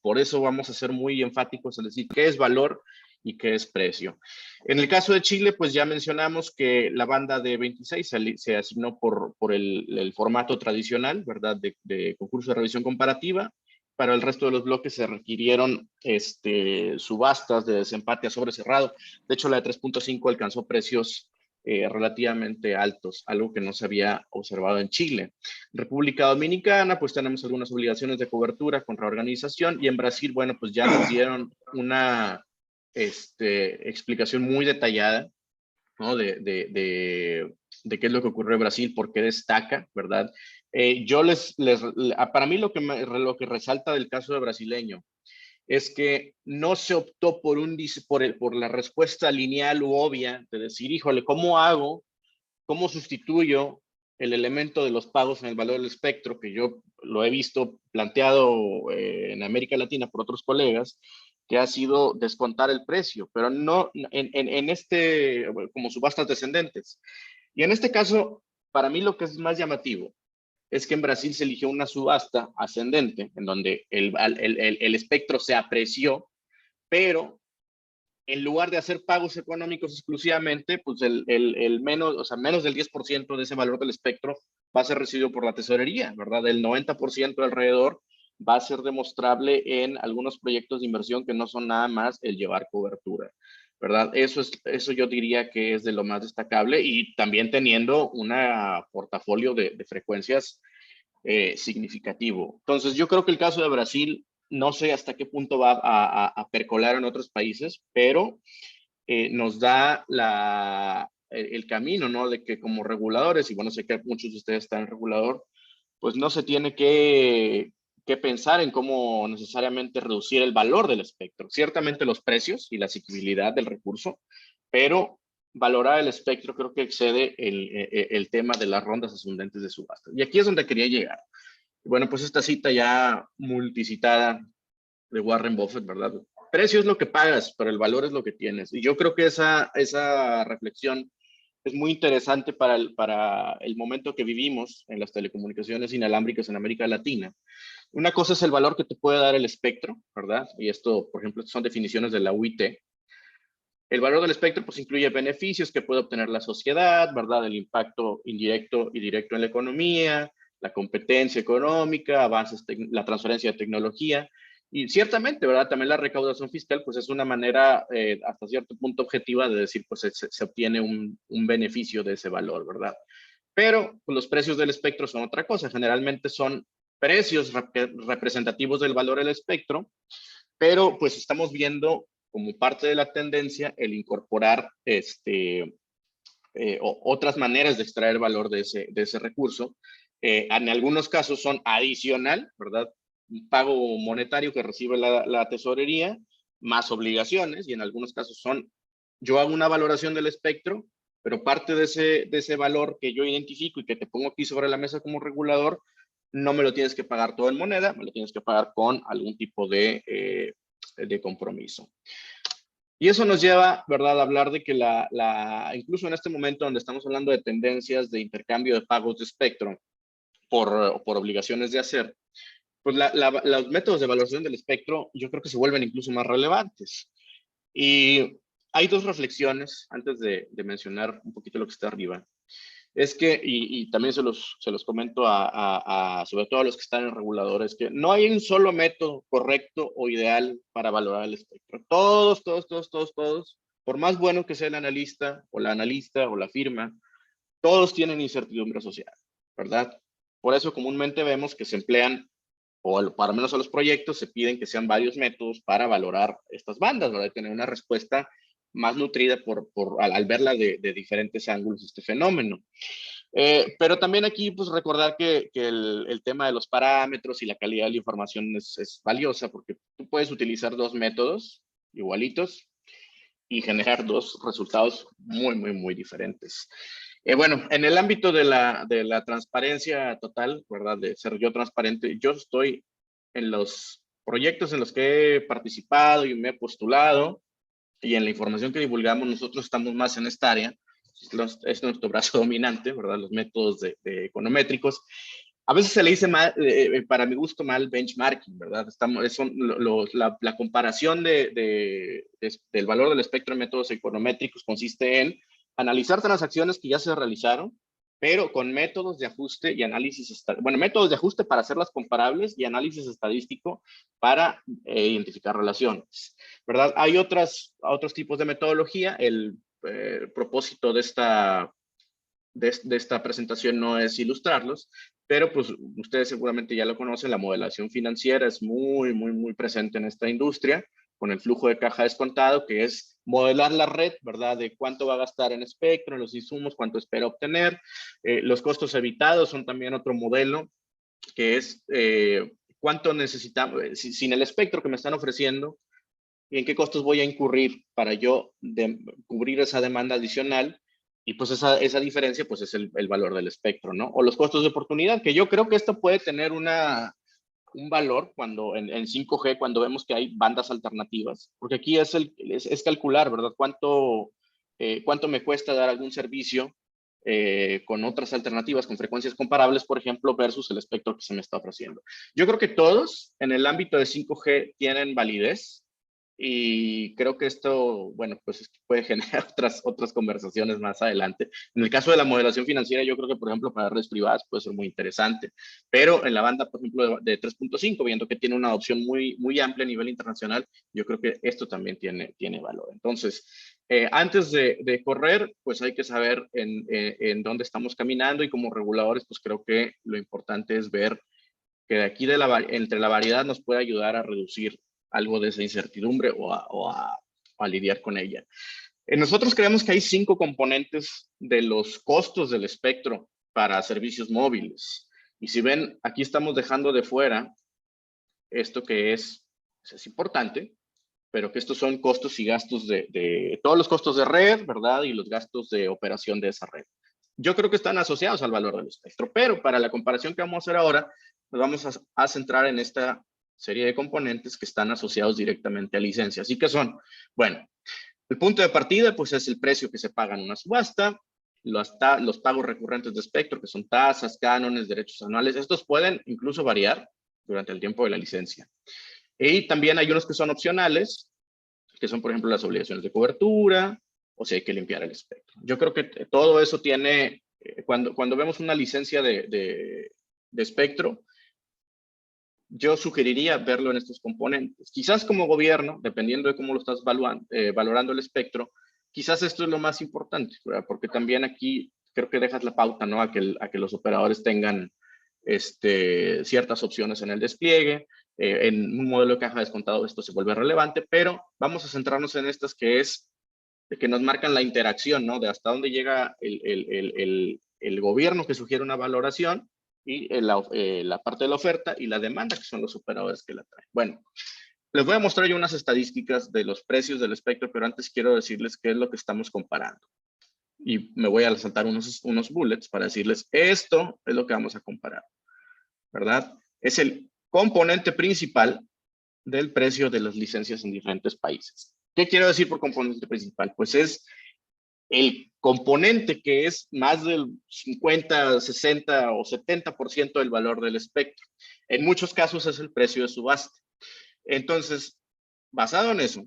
por eso vamos a ser muy enfáticos en decir qué es valor y qué es precio. En el caso de Chile, pues ya mencionamos que la banda de 26 se asignó por el formato tradicional, ¿verdad? De concurso de revisión comparativa. Para el resto de los bloques se requirieron subastas de desempate a sobre cerrado. De hecho, la de 3.5 alcanzó precios relativamente altos, algo que no se había observado en Chile. República Dominicana, pues tenemos algunas obligaciones de cobertura con reorganización, y en Brasil, bueno, pues ya nos dieron una explicación muy detallada, ¿no? De qué es lo que ocurrió en Brasil, por qué destaca, ¿verdad? Para mí lo que resalta del caso de brasileño es que no se optó por la respuesta lineal u obvia de decir, híjole, ¿cómo sustituyo el elemento de los pagos en el valor del espectro, que yo lo he visto planteado en América Latina por otros colegas, que ha sido descontar el precio, pero no como subastas descendentes. Y en este caso, para mí lo que es más llamativo es que en Brasil se eligió una subasta ascendente, en donde el espectro se apreció, pero en lugar de hacer pagos económicos exclusivamente, pues menos del 10% de ese valor del espectro va a ser recibido por la tesorería, ¿verdad? El 90% alrededor va a ser demostrable en algunos proyectos de inversión que no son nada más el llevar cobertura, ¿verdad? Eso yo diría que es de lo más destacable, y también teniendo un portafolio de frecuencias significativo. Entonces, yo creo que el caso de Brasil, no sé hasta qué punto va a percolar en otros países, pero nos da el camino, ¿no? De que como reguladores, y bueno, sé que muchos de ustedes están en regulador, pues no se tiene que pensar en cómo necesariamente reducir el valor del espectro. Ciertamente los precios y la asequibilidad del recurso, pero valorar el espectro creo que excede el tema de las rondas ascendentes de subasta. Y aquí es donde quería llegar. Bueno, pues esta cita ya multicitada de Warren Buffett, ¿verdad? Precio es lo que pagas, pero el valor es lo que tienes. Y yo creo que esa reflexión es muy interesante para el momento que vivimos en las telecomunicaciones inalámbricas en América Latina. Una cosa es el valor que te puede dar el espectro, ¿verdad? Y esto, por ejemplo, son definiciones de la UIT. El valor del espectro pues incluye beneficios que puede obtener la sociedad, ¿verdad? El impacto indirecto y directo en la economía, la competencia económica, la transferencia de tecnología. Y ciertamente, ¿verdad? También la recaudación fiscal, pues es una manera hasta cierto punto objetiva de decir, pues se obtiene un beneficio de ese valor, ¿verdad? Pero pues, los precios del espectro son otra cosa. Generalmente son precios representativos del valor del espectro, pero pues estamos viendo como parte de la tendencia el incorporar otras maneras de extraer valor de ese recurso. En algunos casos son adicional, ¿verdad? Un pago monetario que recibe la tesorería, más obligaciones, y en algunos casos yo hago una valoración del espectro, pero parte de ese valor que yo identifico y que te pongo aquí sobre la mesa como regulador, no me lo tienes que pagar todo en moneda, me lo tienes que pagar con algún tipo de compromiso. Y eso nos lleva, ¿verdad?, a hablar de que incluso en este momento donde estamos hablando de tendencias de intercambio de pagos de espectro por obligaciones de hacer, pues los métodos de evaluación del espectro yo creo que se vuelven incluso más relevantes. Y hay dos reflexiones antes de mencionar un poquito lo que está arriba. Es que, y también se los comento sobre todo a los que están en reguladores, que no hay un solo método correcto o ideal para valorar el espectro. Todos, por más bueno que sea el analista o la firma, todos tienen incertidumbre social, ¿verdad? Por eso comúnmente vemos que se emplean, o para menos a los proyectos, se piden que sean varios métodos para valorar estas bandas, ¿verdad? Tener una respuesta más nutrida al verla de diferentes ángulos este fenómeno. Pero también aquí, pues recordar que el tema de los parámetros y la calidad de la información es valiosa, porque tú puedes utilizar dos métodos igualitos y generar dos resultados muy, muy, muy diferentes. Bueno, en el ámbito de la transparencia total, ¿verdad? De ser yo transparente, yo estoy en los proyectos en los que he participado y me he postulado, y en la información que divulgamos, nosotros estamos más en esta área, es nuestro brazo dominante, ¿verdad? Los métodos de econométricos. A veces se le dice mal, para mi gusto, mal benchmarking, ¿verdad? La comparación del valor del espectro en métodos econométricos consiste en analizar transacciones que ya se realizaron, pero con métodos de ajuste y análisis, métodos de ajuste para hacerlas comparables y análisis estadístico para identificar relaciones, ¿verdad? Hay otros tipos de metodología. El propósito de esta presentación no es ilustrarlos, pero pues ustedes seguramente ya lo conocen. La modelación financiera es muy, muy, muy presente en esta industria, con el flujo de caja descontado, que es modelar la red, ¿verdad? De cuánto va a gastar en espectro, en los insumos, cuánto espera obtener. Los costos evitados son también otro modelo, que es cuánto necesitamos, sin el espectro que me están ofreciendo, en qué costos voy a incurrir para yo cubrir esa demanda adicional. Y pues esa diferencia pues es el valor del espectro, ¿no? O los costos de oportunidad, que yo creo que esto puede tener un valor cuando en 5G, cuando vemos que hay bandas alternativas, porque aquí es calcular, ¿verdad? Cuánto me cuesta dar algún servicio con otras alternativas, con frecuencias comparables, por ejemplo, versus el espectro que se me está ofreciendo. Yo creo que todos en el ámbito de 5G tienen validez, y creo que esto, bueno, pues puede generar otras conversaciones más adelante. En el caso de la modelación financiera, yo creo que, por ejemplo, para redes privadas puede ser muy interesante, pero en la banda, por ejemplo, de 3.5, viendo que tiene una adopción muy, muy amplia a nivel internacional, yo creo que esto también tiene valor. Entonces, antes de correr, pues hay que saber en dónde estamos caminando, y como reguladores, pues creo que lo importante es ver que de aquí entre la variedad nos puede ayudar a reducir algo de esa incertidumbre o a lidiar con ella. Nosotros creemos que hay 5 componentes de los costos del espectro para servicios móviles. Y si ven, aquí estamos dejando de fuera esto que es importante, pero que estos son costos y gastos de todos los costos de red, ¿verdad? Y los gastos de operación de esa red. Yo creo que están asociados al valor del espectro, pero para la comparación que vamos a hacer ahora, nos vamos a centrar en esta serie de componentes que están asociados directamente a licencias. ¿Y qué son? Bueno, el punto de partida pues es el precio que se paga en una subasta, los pagos recurrentes de espectro, que son tasas, cánones, derechos anuales. Estos pueden incluso variar durante el tiempo de la licencia. Y también hay unos que son opcionales, que son, por ejemplo, las obligaciones de cobertura, o si hay que limpiar el espectro. Yo creo que todo eso tiene, cuando vemos una licencia de espectro, yo sugeriría verlo en estos componentes. Quizás como gobierno, dependiendo de cómo lo estás valorando el espectro, quizás esto es lo más importante, ¿verdad? Porque también aquí creo que dejas la pauta, ¿no? A que los operadores tengan ciertas opciones en el despliegue. En un modelo de caja descontado esto se vuelve relevante, pero vamos a centrarnos en estas que nos marcan la interacción, ¿no? De hasta dónde llega el gobierno que sugiere una valoración, y la parte de la oferta y la demanda, que son los operadores que la traen. Bueno, les voy a mostrar yo unas estadísticas de los precios del espectro, pero antes quiero decirles qué es lo que estamos comparando. Y me voy a saltar unos bullets para decirles, esto es lo que vamos a comparar, ¿verdad? Es el componente principal del precio de las licencias en diferentes países. ¿Qué quiero decir por componente principal? Pues es el componente que es más del 50, 60 o 70% del valor del espectro. En muchos casos es el precio de subasta. Entonces, basado en eso,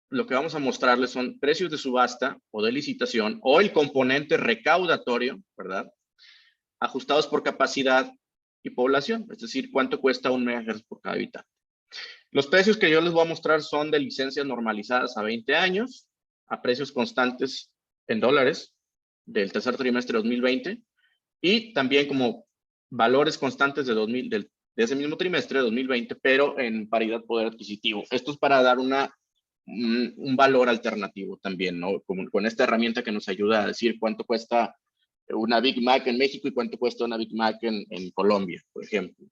lo que vamos a mostrarles son precios de subasta o de licitación, o el componente recaudatorio, ¿verdad? Ajustados por capacidad y población, es decir, cuánto cuesta 1 MHz por cada habitante. Los precios que yo les voy a mostrar son de licencias normalizadas a 20 años, a precios constantes en dólares del tercer trimestre de 2020, y también como valores constantes de ese mismo trimestre de 2020, pero en paridad poder adquisitivo. Esto es para dar un valor alternativo también, ¿no? Con esta herramienta que nos ayuda a decir cuánto cuesta una Big Mac en México y cuánto cuesta una Big Mac en Colombia, por ejemplo.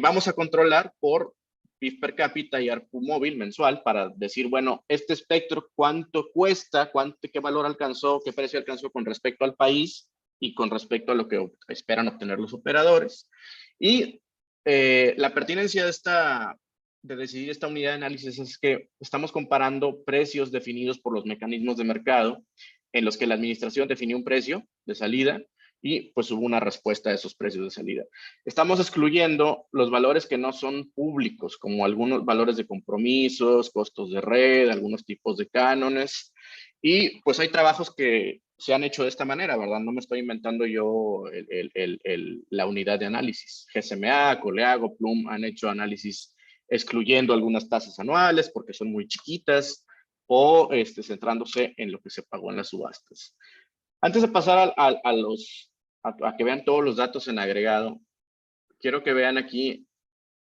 Vamos a controlar por PIB per cápita y ARPU móvil mensual para decir, bueno, este espectro, cuánto cuesta, qué valor alcanzó, qué precio alcanzó con respecto al país y con respecto a lo que esperan obtener los operadores. Y la pertinencia de de decidir esta unidad de análisis es que estamos comparando precios definidos por los mecanismos de mercado en los que la administración definió un precio de salida y pues hubo una respuesta a esos precios de salida. Estamos excluyendo los valores que no son públicos, como algunos valores de compromisos, costos de red, algunos tipos de cánones, y pues hay trabajos que se han hecho de esta manera, ¿verdad? No me estoy inventando yo la unidad de análisis. GSMA, Coleago, Plum han hecho análisis excluyendo algunas tasas anuales porque son muy chiquitas o centrándose en lo que se pagó en las subastas. Antes de pasar a que vean todos los datos en agregado, quiero que vean aquí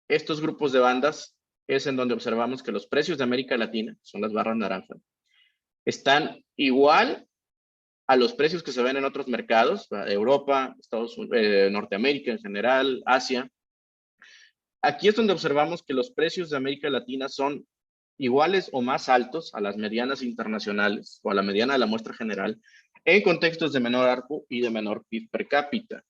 estos grupos de bandas. Es en donde observamos que los precios de América Latina, son las barras naranjas, están igual a los precios que se ven en otros mercados, Europa, Estados Unidos, Norteamérica en general, Asia. Aquí es donde observamos que los precios de América Latina son iguales o más altos a las medianas internacionales o a la mediana de la muestra general en contextos de menor ARPU y de menor PIB per cápita.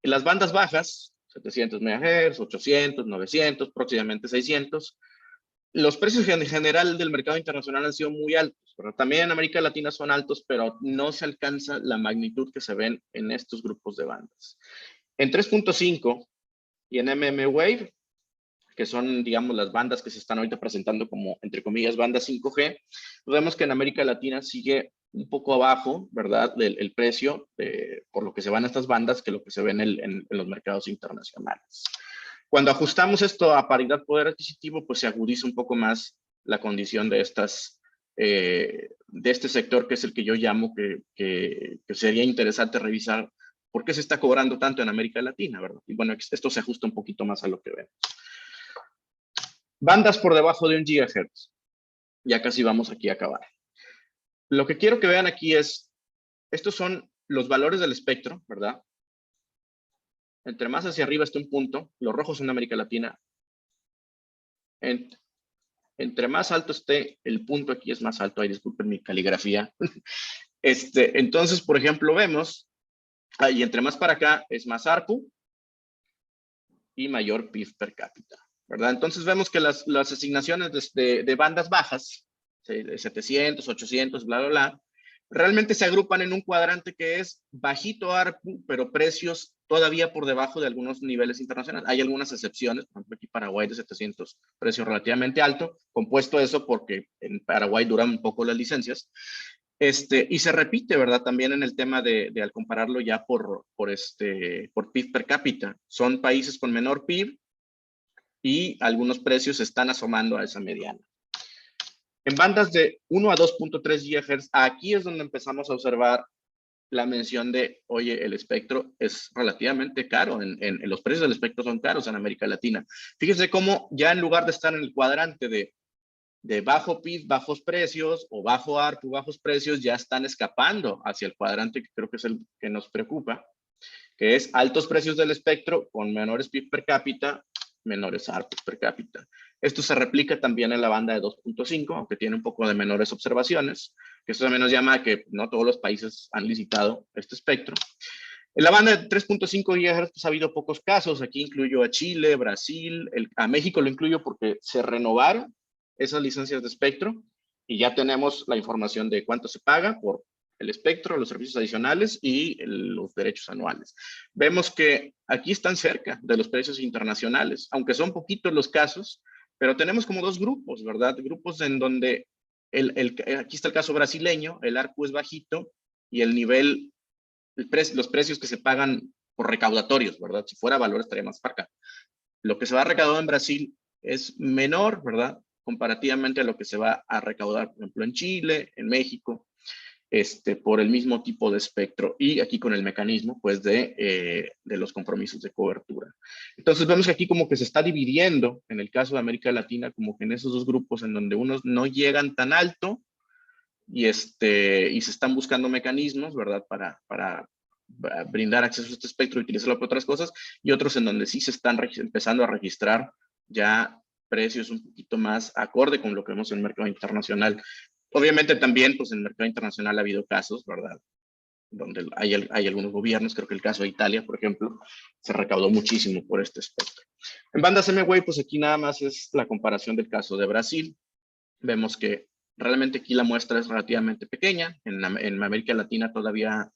En las bandas bajas, 700 MHz, 800, 900, próximamente 600, los precios en general del mercado internacional han sido muy altos, pero también en América Latina son altos, pero no se alcanza la magnitud que se ven en estos grupos de bandas. En 3.5 y en mmWave, que son, digamos, las bandas que se están ahorita presentando como, entre comillas, bandas 5G, vemos que en América Latina sigue un poco abajo, ¿verdad?, del precio, por lo que se van estas bandas, que lo que se ve en los mercados internacionales. Cuando ajustamos esto a paridad poder adquisitivo, pues se agudiza un poco más la condición de este sector, que es el que yo llamo que sería interesante revisar por qué se está cobrando tanto en América Latina, ¿verdad? Y bueno, esto se ajusta un poquito más a lo que vemos. Bandas por debajo de 1 GHz. Ya casi vamos aquí a acabar. Lo que quiero que vean aquí es, estos son los valores del espectro, ¿verdad? Entre más hacia arriba esté un punto, los rojos en América Latina. Entre más alto esté el punto, aquí es más alto, ahí disculpen mi caligrafía. Entonces, por ejemplo, vemos, y entre más para acá es más ARPU y mayor PIB per cápita, ¿verdad? Entonces vemos que las asignaciones de bandas bajas, de 700, 800, bla, bla, bla, realmente se agrupan en un cuadrante que es bajito ARPU, pero precios todavía por debajo de algunos niveles internacionales. Hay algunas excepciones, por ejemplo aquí Paraguay de 700, precio relativamente alto, compuesto eso porque en Paraguay duran un poco las licencias. Y se repite, ¿verdad? También en el tema de al compararlo ya por PIB per cápita. Son países con menor PIB y algunos precios se están asomando a esa mediana. En bandas de 1 a 2.3 GHz, aquí es donde empezamos a observar la mención de, oye, el espectro es relativamente caro, los precios del espectro son caros en América Latina. Fíjense cómo ya en lugar de estar en el cuadrante de bajo PIB, bajos precios, o bajo ARPU, bajos precios, ya están escapando hacia el cuadrante que creo que es el que nos preocupa, que es altos precios del espectro con menores PIB per cápita, menores ARPU per cápita. Esto se replica también en la banda de 2.5, aunque tiene un poco de menores observaciones, que eso también nos llama a que no todos los países han licitado este espectro. En la banda de 3.5 GHz pues, ha habido pocos casos. Aquí incluyo a Chile, Brasil, a México lo incluyo porque se renovaron esas licencias de espectro y ya tenemos la información de cuánto se paga por el espectro, los servicios adicionales y los derechos anuales. Vemos que aquí están cerca de los precios internacionales, aunque son poquitos los casos, pero tenemos como dos grupos, ¿verdad? Grupos en donde aquí está el caso brasileño, el ARPU es bajito y el nivel, los precios que se pagan por recaudatorios, ¿verdad? Si fuera valor estaría más para acá. Lo que se va a recaudar en Brasil es menor, ¿verdad? Comparativamente a lo que se va a recaudar, por ejemplo, en Chile, en México, por el mismo tipo de espectro y aquí con el mecanismo, pues, de los compromisos de cobertura. Entonces, vemos que aquí como que se está dividiendo, en el caso de América Latina, como que en esos dos grupos en donde unos no llegan tan alto y se están buscando mecanismos, ¿verdad?, para brindar acceso a este espectro y utilizarlo para otras cosas, y otros en donde sí se están empezando a registrar ya precios un poquito más acorde con lo que vemos en el mercado internacional. Obviamente también, pues en el mercado internacional ha habido casos, ¿verdad?, donde hay algunos gobiernos, creo que el caso de Italia, por ejemplo, se recaudó muchísimo por este espectro. En bandas M-Wave, pues aquí nada más es la comparación del caso de Brasil. Vemos que realmente aquí la muestra es relativamente pequeña. En América Latina todavía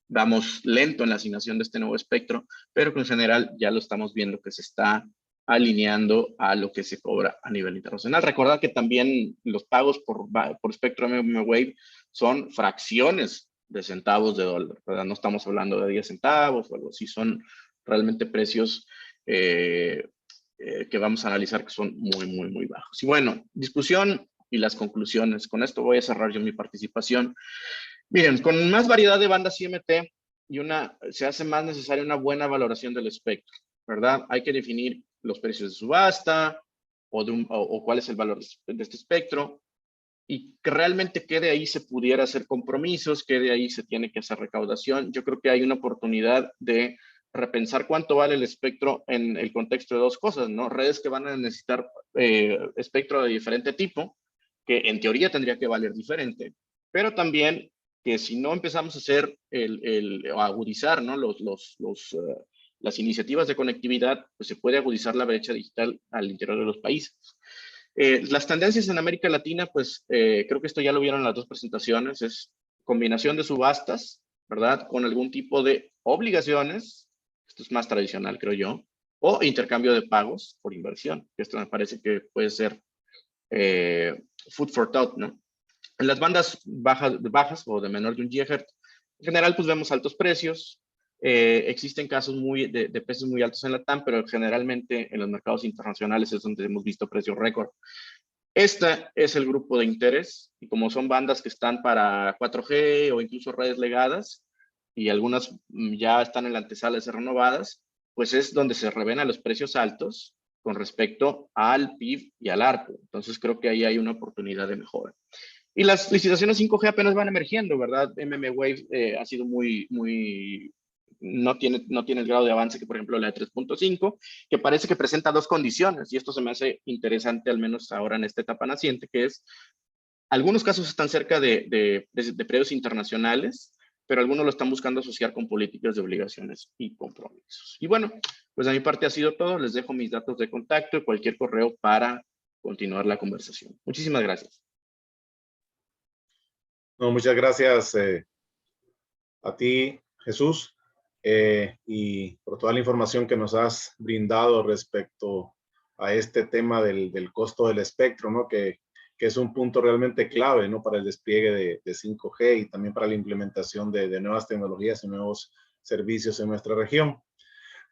vamos lento en la asignación de este nuevo espectro, pero que en general ya lo estamos viendo que se está alineando a lo que se cobra a nivel internacional. Recordad que también los pagos por espectro M-Wave son fracciones de centavos de dólar, ¿verdad? No estamos hablando de 10 centavos o algo así, son realmente precios que vamos a analizar que son muy bajos. Y bueno, discusión y las conclusiones. Con esto voy a cerrar yo mi participación. Miren, con más variedad de bandas IMT se hace más necesaria una buena valoración del espectro, ¿verdad? Hay que definir los precios de subasta o cuál es el valor de este espectro y que realmente quede ahí se pudiera hacer compromisos, quede ahí se tiene que hacer recaudación. Yo creo que hay una oportunidad de repensar cuánto vale el espectro en el contexto de dos cosas, ¿no? Redes que van a necesitar espectro de diferente tipo, que en teoría tendría que valer diferente, pero también que si no empezamos a hacer a agudizar, ¿no? Las iniciativas de conectividad, pues se puede agudizar la brecha digital al interior de los países. Las tendencias en América Latina, pues creo que esto ya lo vieron en las dos presentaciones, es combinación de subastas, ¿verdad? Con algún tipo de obligaciones, esto es más tradicional, creo yo, o intercambio de pagos por inversión, que esto me parece que puede ser food for thought, ¿no? En las bandas bajas o de menor de 1 GHz, en general pues vemos altos precios, existen casos de precios muy altos en la TAM, pero generalmente en los mercados internacionales es donde hemos visto precios récord. Este es el grupo de interés y como son bandas que están para 4G o incluso redes legadas y algunas ya están en la antesala de ser renovadas, pues es donde se revelan los precios altos con respecto al PIB y al ARPU. Entonces creo que ahí hay una oportunidad de mejora. Y las licitaciones 5G apenas van emergiendo, ¿verdad? mmWave ha sido no tiene el grado de avance que, por ejemplo, la de 3.5, que parece que presenta dos condiciones, y esto se me hace interesante, al menos ahora en esta etapa naciente, que es, algunos casos están cerca de precios internacionales, pero algunos lo están buscando asociar con políticas de obligaciones y compromisos. Y bueno, pues a mi parte ha sido todo. Les dejo mis datos de contacto y cualquier correo para continuar la conversación. Muchísimas gracias. No, muchas gracias a ti, Jesús, y por toda la información que nos has brindado respecto a este tema del costo del espectro, ¿no? Que es un punto realmente clave, ¿no? Para el despliegue de 5G y también para la implementación de nuevas tecnologías y nuevos servicios en nuestra región.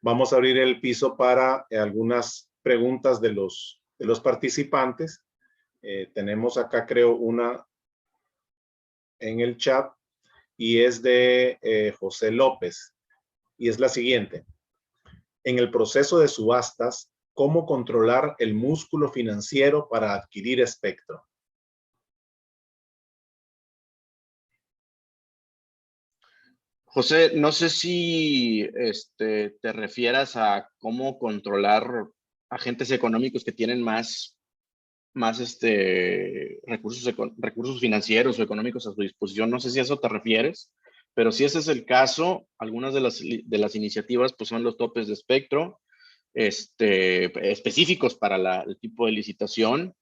Vamos a abrir el piso para algunas preguntas de los participantes. Tenemos acá, creo, una en el chat y es de José López y es la siguiente. En el proceso de subastas, ¿cómo controlar el músculo financiero para adquirir espectro? José, no sé si te refieras a cómo controlar agentes económicos que tienen más recursos financieros o económicos a su disposición. No sé si a eso te refieres, pero si ese es el caso, algunas de las iniciativas pues son los topes de espectro específicos para el tipo de licitación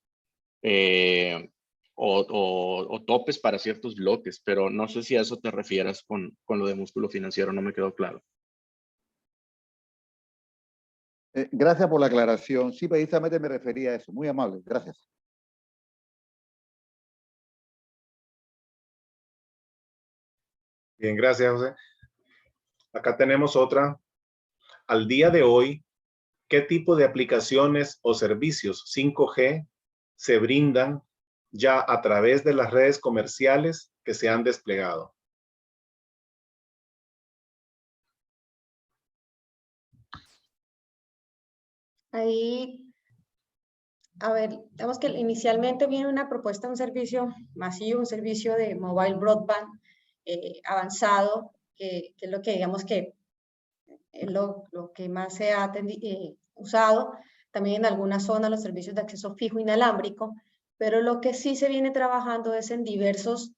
o topes para ciertos bloques, pero no sé si a eso te refieras con lo de músculo financiero, no me quedó claro. Gracias por la aclaración. Sí, precisamente me refería a eso. Muy amable. Gracias. Bien, gracias, José. Acá tenemos otra. Al día de hoy, ¿qué tipo de aplicaciones o servicios 5G se brindan ya a través de las redes comerciales que se han desplegado? Ahí, a ver, digamos que inicialmente viene una propuesta de un servicio masivo, un servicio de mobile broadband avanzado, que es lo que digamos que es lo que más se ha usado. También en algunas zonas los servicios de acceso fijo inalámbrico, pero lo que sí se viene trabajando es en diversos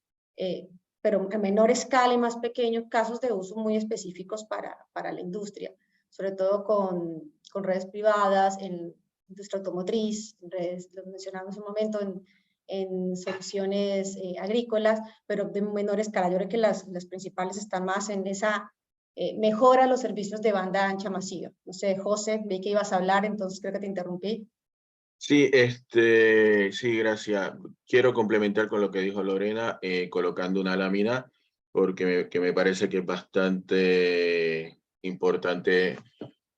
pero a menor escala y más pequeños, casos de uso muy específicos para la industria, sobre todo con redes privadas, en industria automotriz, redes, lo mencionamos un momento, en soluciones agrícolas, pero de menor escala. Yo creo que las principales están más en esa mejora los servicios de banda ancha masiva. No sé, José, vi que ibas a hablar, entonces creo que te interrumpí. Sí, sí, gracias. Quiero complementar con lo que dijo Lorena, colocando una lámina, porque que me parece que es bastante importante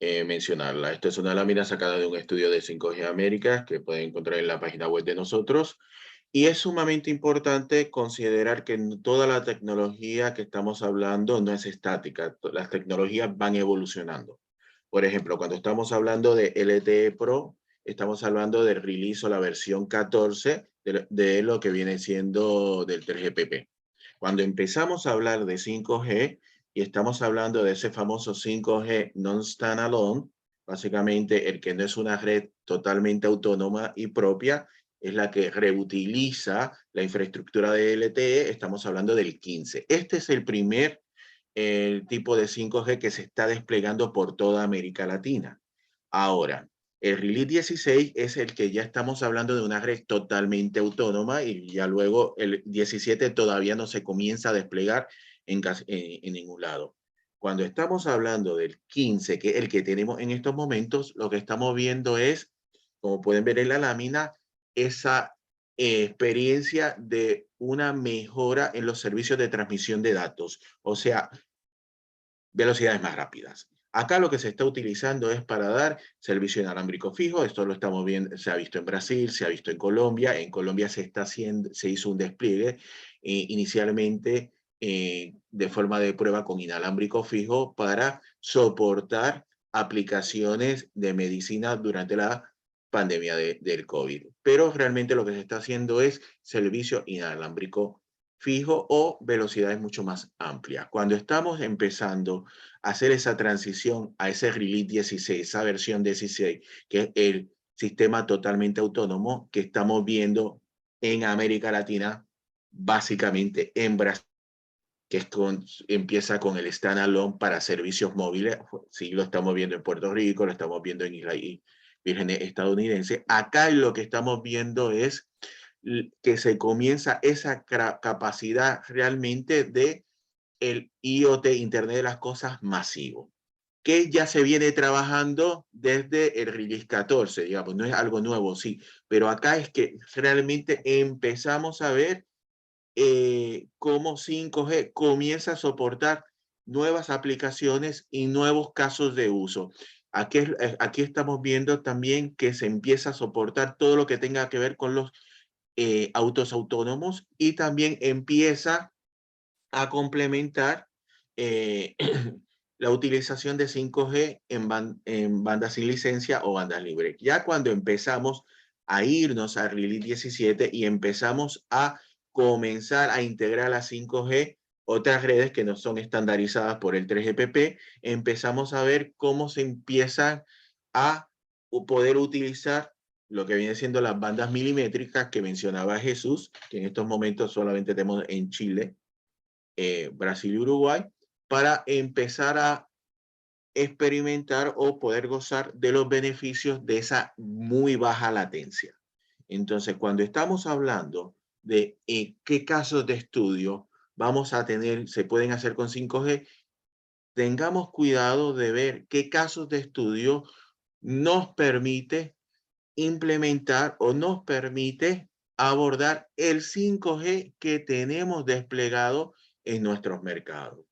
mencionarla. Esta es una lámina sacada de un estudio de 5G América que pueden encontrar en la página web de nosotros. Y es sumamente importante considerar que toda la tecnología que estamos hablando no es estática. Las tecnologías van evolucionando. Por ejemplo, cuando estamos hablando de LTE Pro, estamos hablando del release o la versión 14 de lo que viene siendo del 3GPP. Cuando empezamos a hablar de 5G y estamos hablando de ese famoso 5G non-standalone, básicamente el que no es una red totalmente autónoma y propia, es la que reutiliza la infraestructura de LTE, estamos hablando del 15. Este es el primer tipo de 5G que se está desplegando por toda América Latina. Ahora, el Release 16 es el que ya estamos hablando de una red totalmente autónoma y ya luego el 17 todavía no se comienza a desplegar en ningún lado. Cuando estamos hablando del 15, que es el que tenemos en estos momentos, lo que estamos viendo es, como pueden ver en la lámina, esa experiencia de una mejora en los servicios de transmisión de datos, o sea, velocidades más rápidas. Acá lo que se está utilizando es para dar servicio inalámbrico fijo. Esto lo estamos viendo, se ha visto en Brasil, se ha visto en Colombia. En Colombia se hizo un despliegue inicialmente de forma de prueba con inalámbrico fijo para soportar aplicaciones de medicina durante la pandemia del COVID. Pero realmente lo que se está haciendo es servicio inalámbrico fijo o velocidades mucho más amplias. Cuando estamos empezando a hacer esa transición a ese Release 16, esa versión 16, que es el sistema totalmente autónomo que estamos viendo en América Latina, básicamente en Brasil, que empieza con el standalone para servicios móviles. Sí, lo estamos viendo en Puerto Rico, lo estamos viendo en Islas Vírgenes estadounidenses. Acá lo que estamos viendo es que se comienza esa capacidad realmente de el IoT, Internet de las Cosas masivo, que ya se viene trabajando desde el Release 14, digamos, no es algo nuevo, sí, pero acá es que realmente empezamos a ver cómo 5G comienza a soportar nuevas aplicaciones y nuevos casos de uso. Aquí estamos viendo también que se empieza a soportar todo lo que tenga que ver con los autos autónomos y también empieza a complementar la utilización de 5G en bandas sin licencia o bandas libres. Ya cuando empezamos a irnos a Release 17 y empezamos a comenzar a integrar a 5G otras redes que no son estandarizadas por el 3GPP, empezamos a ver cómo se empiezan a poder utilizar lo que viene siendo las bandas milimétricas que mencionaba Jesús, que en estos momentos solamente tenemos en Chile, Brasil y Uruguay, para empezar a experimentar o poder gozar de los beneficios de esa muy baja latencia. Entonces, cuando estamos hablando de qué casos de estudio vamos a tener, se pueden hacer con 5G, tengamos cuidado de ver qué casos de estudio nos permite implementar o nos permite abordar el 5G que tenemos desplegado en nuestros mercados.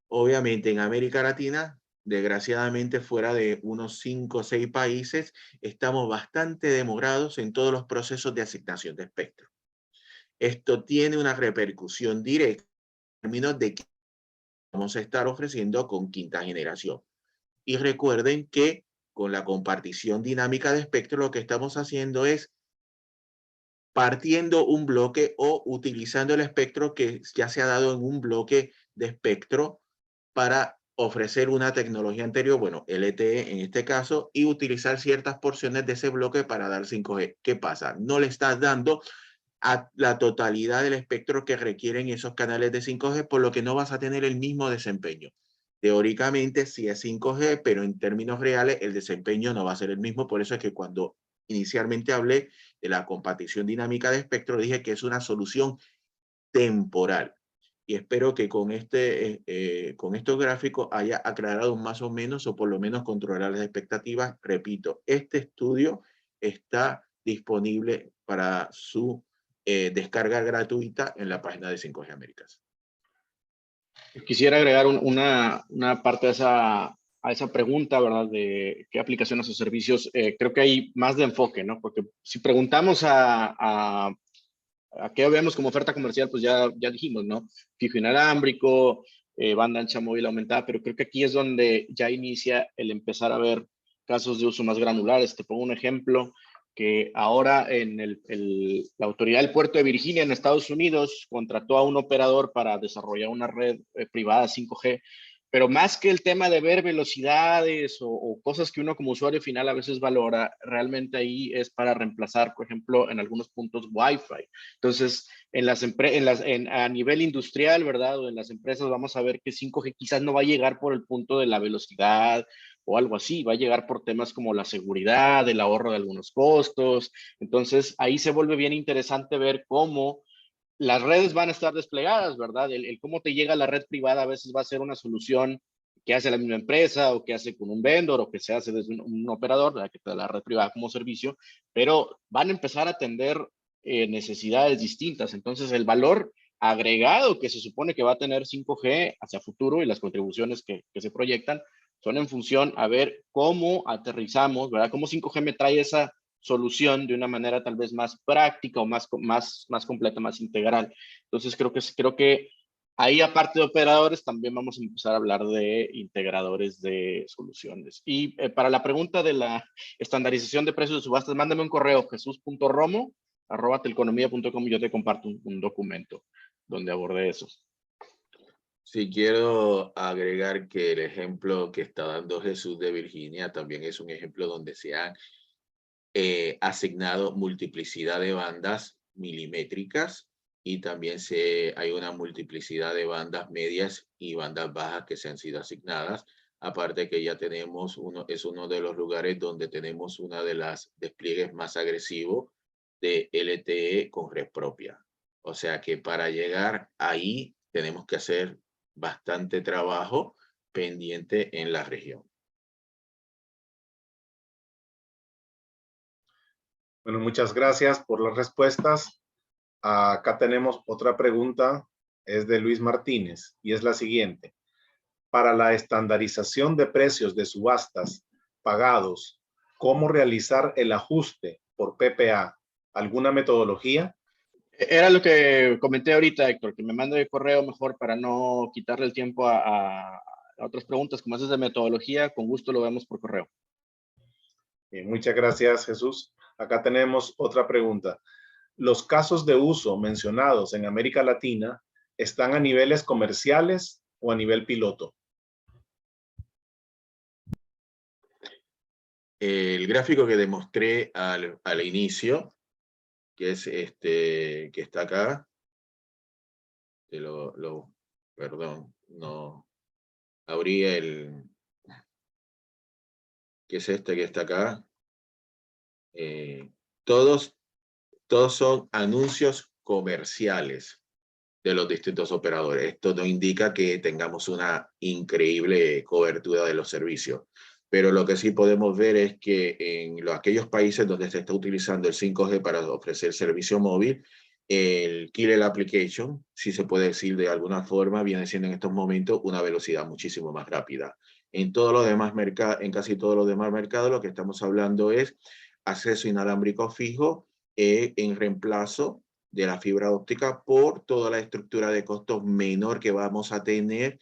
Obviamente en América Latina, desgraciadamente fuera de unos 5 o 6 países, estamos bastante demorados en todos los procesos de asignación de espectro. Esto tiene una repercusión directa en términos de que vamos a estar ofreciendo con quinta generación. Y recuerden que con la compartición dinámica de espectro lo que estamos haciendo es partiendo un bloque o utilizando el espectro que ya se ha dado en un bloque de espectro para ofrecer una tecnología anterior, bueno, LTE en este caso, y utilizar ciertas porciones de ese bloque para dar 5G. ¿Qué pasa? No le estás dando a la totalidad del espectro que requieren esos canales de 5G, por lo que no vas a tener el mismo desempeño. Teóricamente sí es 5G, pero en términos reales el desempeño no va a ser el mismo. Por eso es que cuando inicialmente hablé de la compartición dinámica de espectro, dije que es una solución temporal. Y espero que con estos gráficos haya aclarado más o menos, o por lo menos controlar las expectativas. Repito, este estudio está disponible para su descarga gratuita en la página de 5G Américas. Quisiera agregar una parte a esa pregunta, ¿verdad? De qué aplicaciones o servicios. Creo que hay más de enfoque, ¿no? Porque si preguntamos a qué vemos como oferta comercial, pues ya dijimos, ¿no? Fijo inalámbrico, banda ancha móvil aumentada, pero creo que aquí es donde ya inicia el empezar a ver casos de uso más granulares. Te pongo un ejemplo, que ahora en la autoridad del puerto de Virginia en Estados Unidos contrató a un operador para desarrollar una red privada 5G, pero más que el tema de ver velocidades o cosas que uno como usuario final a veces valora, realmente ahí es para reemplazar, por ejemplo, en algunos puntos Wi-Fi. Entonces, a nivel industrial, ¿verdad? O en las empresas vamos a ver que 5G quizás no va a llegar por el punto de la velocidad o algo así, va a llegar por temas como la seguridad, el ahorro de algunos costos. Entonces, ahí se vuelve bien interesante ver cómo las redes van a estar desplegadas, ¿verdad? El cómo te llega la red privada a veces va a ser una solución que hace la misma empresa o que hace con un vendor o que se hace desde un operador, ¿verdad? Que te da la red privada como servicio, pero van a empezar a atender necesidades distintas. Entonces, el valor agregado que se supone que va a tener 5G hacia futuro y las contribuciones que se proyectan son en función a ver cómo aterrizamos, ¿verdad? Cómo 5G me trae esa solución de una manera tal vez más práctica o más completa, más integral. Entonces creo que ahí, aparte de operadores, también vamos a empezar a hablar de integradores de soluciones. Y para la pregunta de la estandarización de precios de subastas, mándame un correo, jesus.romo@telconomia.com, y yo te comparto un documento donde aborde eso. Sí, quiero agregar que el ejemplo que está dando Jesús de Virginia también es un ejemplo donde se han asignado multiplicidad de bandas milimétricas, y también hay una multiplicidad de bandas medias y bandas bajas que se han sido asignadas. Aparte que ya tenemos es uno de los lugares donde tenemos una de las despliegues más agresivos de LTE con red propia. O sea que para llegar ahí tenemos que hacer bastante trabajo pendiente en la región. Bueno, muchas gracias por las respuestas. Acá tenemos otra pregunta, es de Luis Martínez, y es la siguiente. Para la estandarización de precios de subastas pagados, ¿cómo realizar el ajuste por PPA? ¿Alguna metodología? Era lo que comenté ahorita, Héctor, que me mande el correo mejor para no quitarle el tiempo a otras preguntas. Como haces de metodología, con gusto lo vemos por correo. Muchas gracias, Jesús. Acá tenemos otra pregunta. ¿Los casos de uso mencionados en América Latina están a niveles comerciales o a nivel piloto? El gráfico que demostré al inicio, que es que está acá, perdón, no abrí que es este que está acá. Todos son anuncios comerciales de los distintos operadores. Esto no indica que tengamos una increíble cobertura de los servicios, pero lo que sí podemos ver es que en aquellos países donde se está utilizando el 5G para ofrecer servicio móvil, el killer application, si se puede decir de alguna forma, viene siendo en estos momentos una velocidad muchísimo más rápida. En todos los demás mercados, en casi todos los demás mercados, lo que estamos hablando es acceso inalámbrico fijo en reemplazo de la fibra óptica por toda la estructura de costos menor que vamos a tener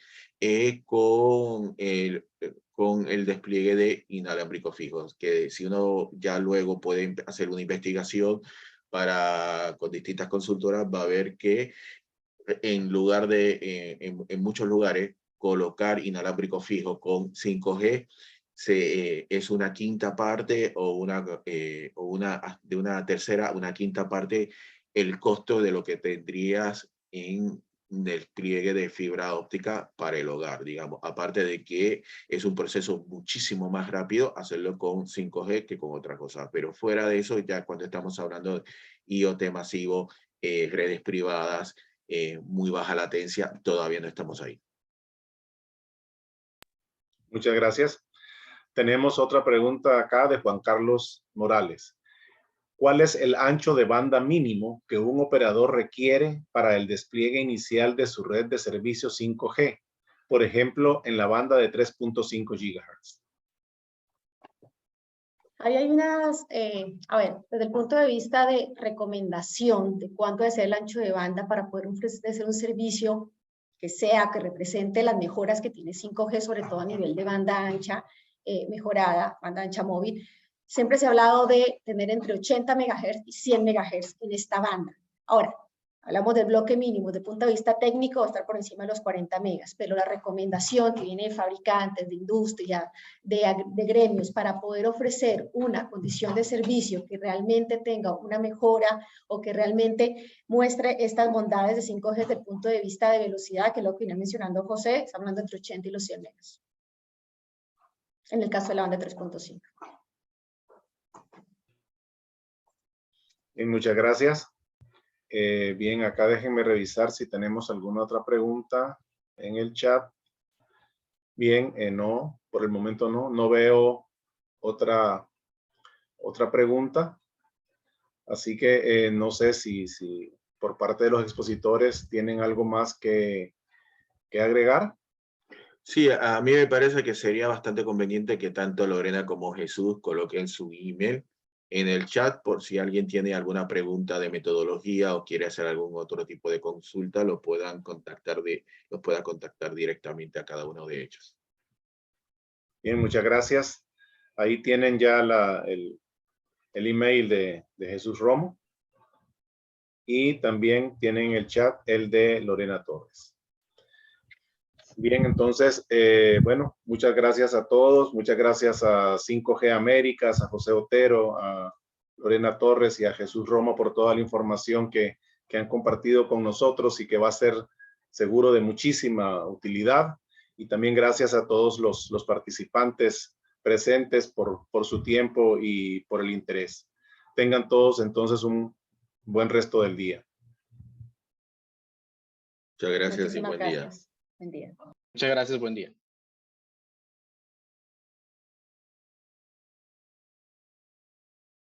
con el despliegue de inalámbricos fijos, que si uno ya luego puede hacer una investigación con distintas consultoras, va a ver que en lugar de, en muchos lugares, colocar inalámbricos fijos con 5G es una quinta parte o de una tercera, una quinta parte el costo de lo que tendrías en despliegue de fibra óptica para el hogar, digamos. Aparte de que es un proceso muchísimo más rápido hacerlo con 5G que con otra cosa. Pero fuera de eso, ya cuando estamos hablando de IoT masivo, redes privadas, muy baja latencia, todavía no estamos ahí. Muchas gracias. Tenemos otra pregunta acá de Juan Carlos Morales. ¿Cuál es el ancho de banda mínimo que un operador requiere para el despliegue inicial de su red de servicio 5G? Por ejemplo, en la banda de 3.5 GHz. Ahí hay unas, a ver, desde el punto de vista de recomendación de cuánto debe ser el ancho de banda para poder ofrecer un servicio que represente las mejoras que tiene 5G, sobre todo a nivel de banda ancha mejorada, banda ancha móvil. Siempre se ha hablado de tener entre 80 MHz y 100 MHz en esta banda. Ahora, hablamos del bloque mínimo, desde el punto de vista técnico va a estar por encima de los 40 megas, pero la recomendación que viene de fabricantes, de industria, de gremios, para poder ofrecer una condición de servicio que realmente tenga una mejora o que realmente muestre estas bondades de 5G desde el punto de vista de velocidad, que es lo que viene mencionando José, está hablando entre 80 y los 100 megas. En el caso de la banda 3.5. Muchas gracias. Bien, acá déjenme revisar si tenemos alguna otra pregunta en el chat. Bien, no, por el momento no. No veo otra pregunta. Así que no sé si por parte de los expositores tienen algo más que agregar. Sí, a mí me parece que sería bastante conveniente que tanto Lorena como Jesús coloquen su email en el chat por si alguien tiene alguna pregunta de metodología o quiere hacer algún otro tipo de consulta, los pueda contactar directamente a cada uno de ellos. Bien, muchas gracias. Ahí tienen ya el email de Jesús Romo y también tienen el chat el de Lorena Torres. Bien, entonces, bueno, muchas gracias a todos. Muchas gracias a 5G Américas, a José Otero, a Lorena Torres y a Jesús Romo por toda la información que han compartido con nosotros y que va a ser seguro de muchísima utilidad. Y también gracias a todos los participantes presentes por su tiempo y por el interés. Tengan todos entonces un buen resto del día. Muchas gracias y Muchísimas buen día. gracias. Buen día. Muchas gracias, buen día.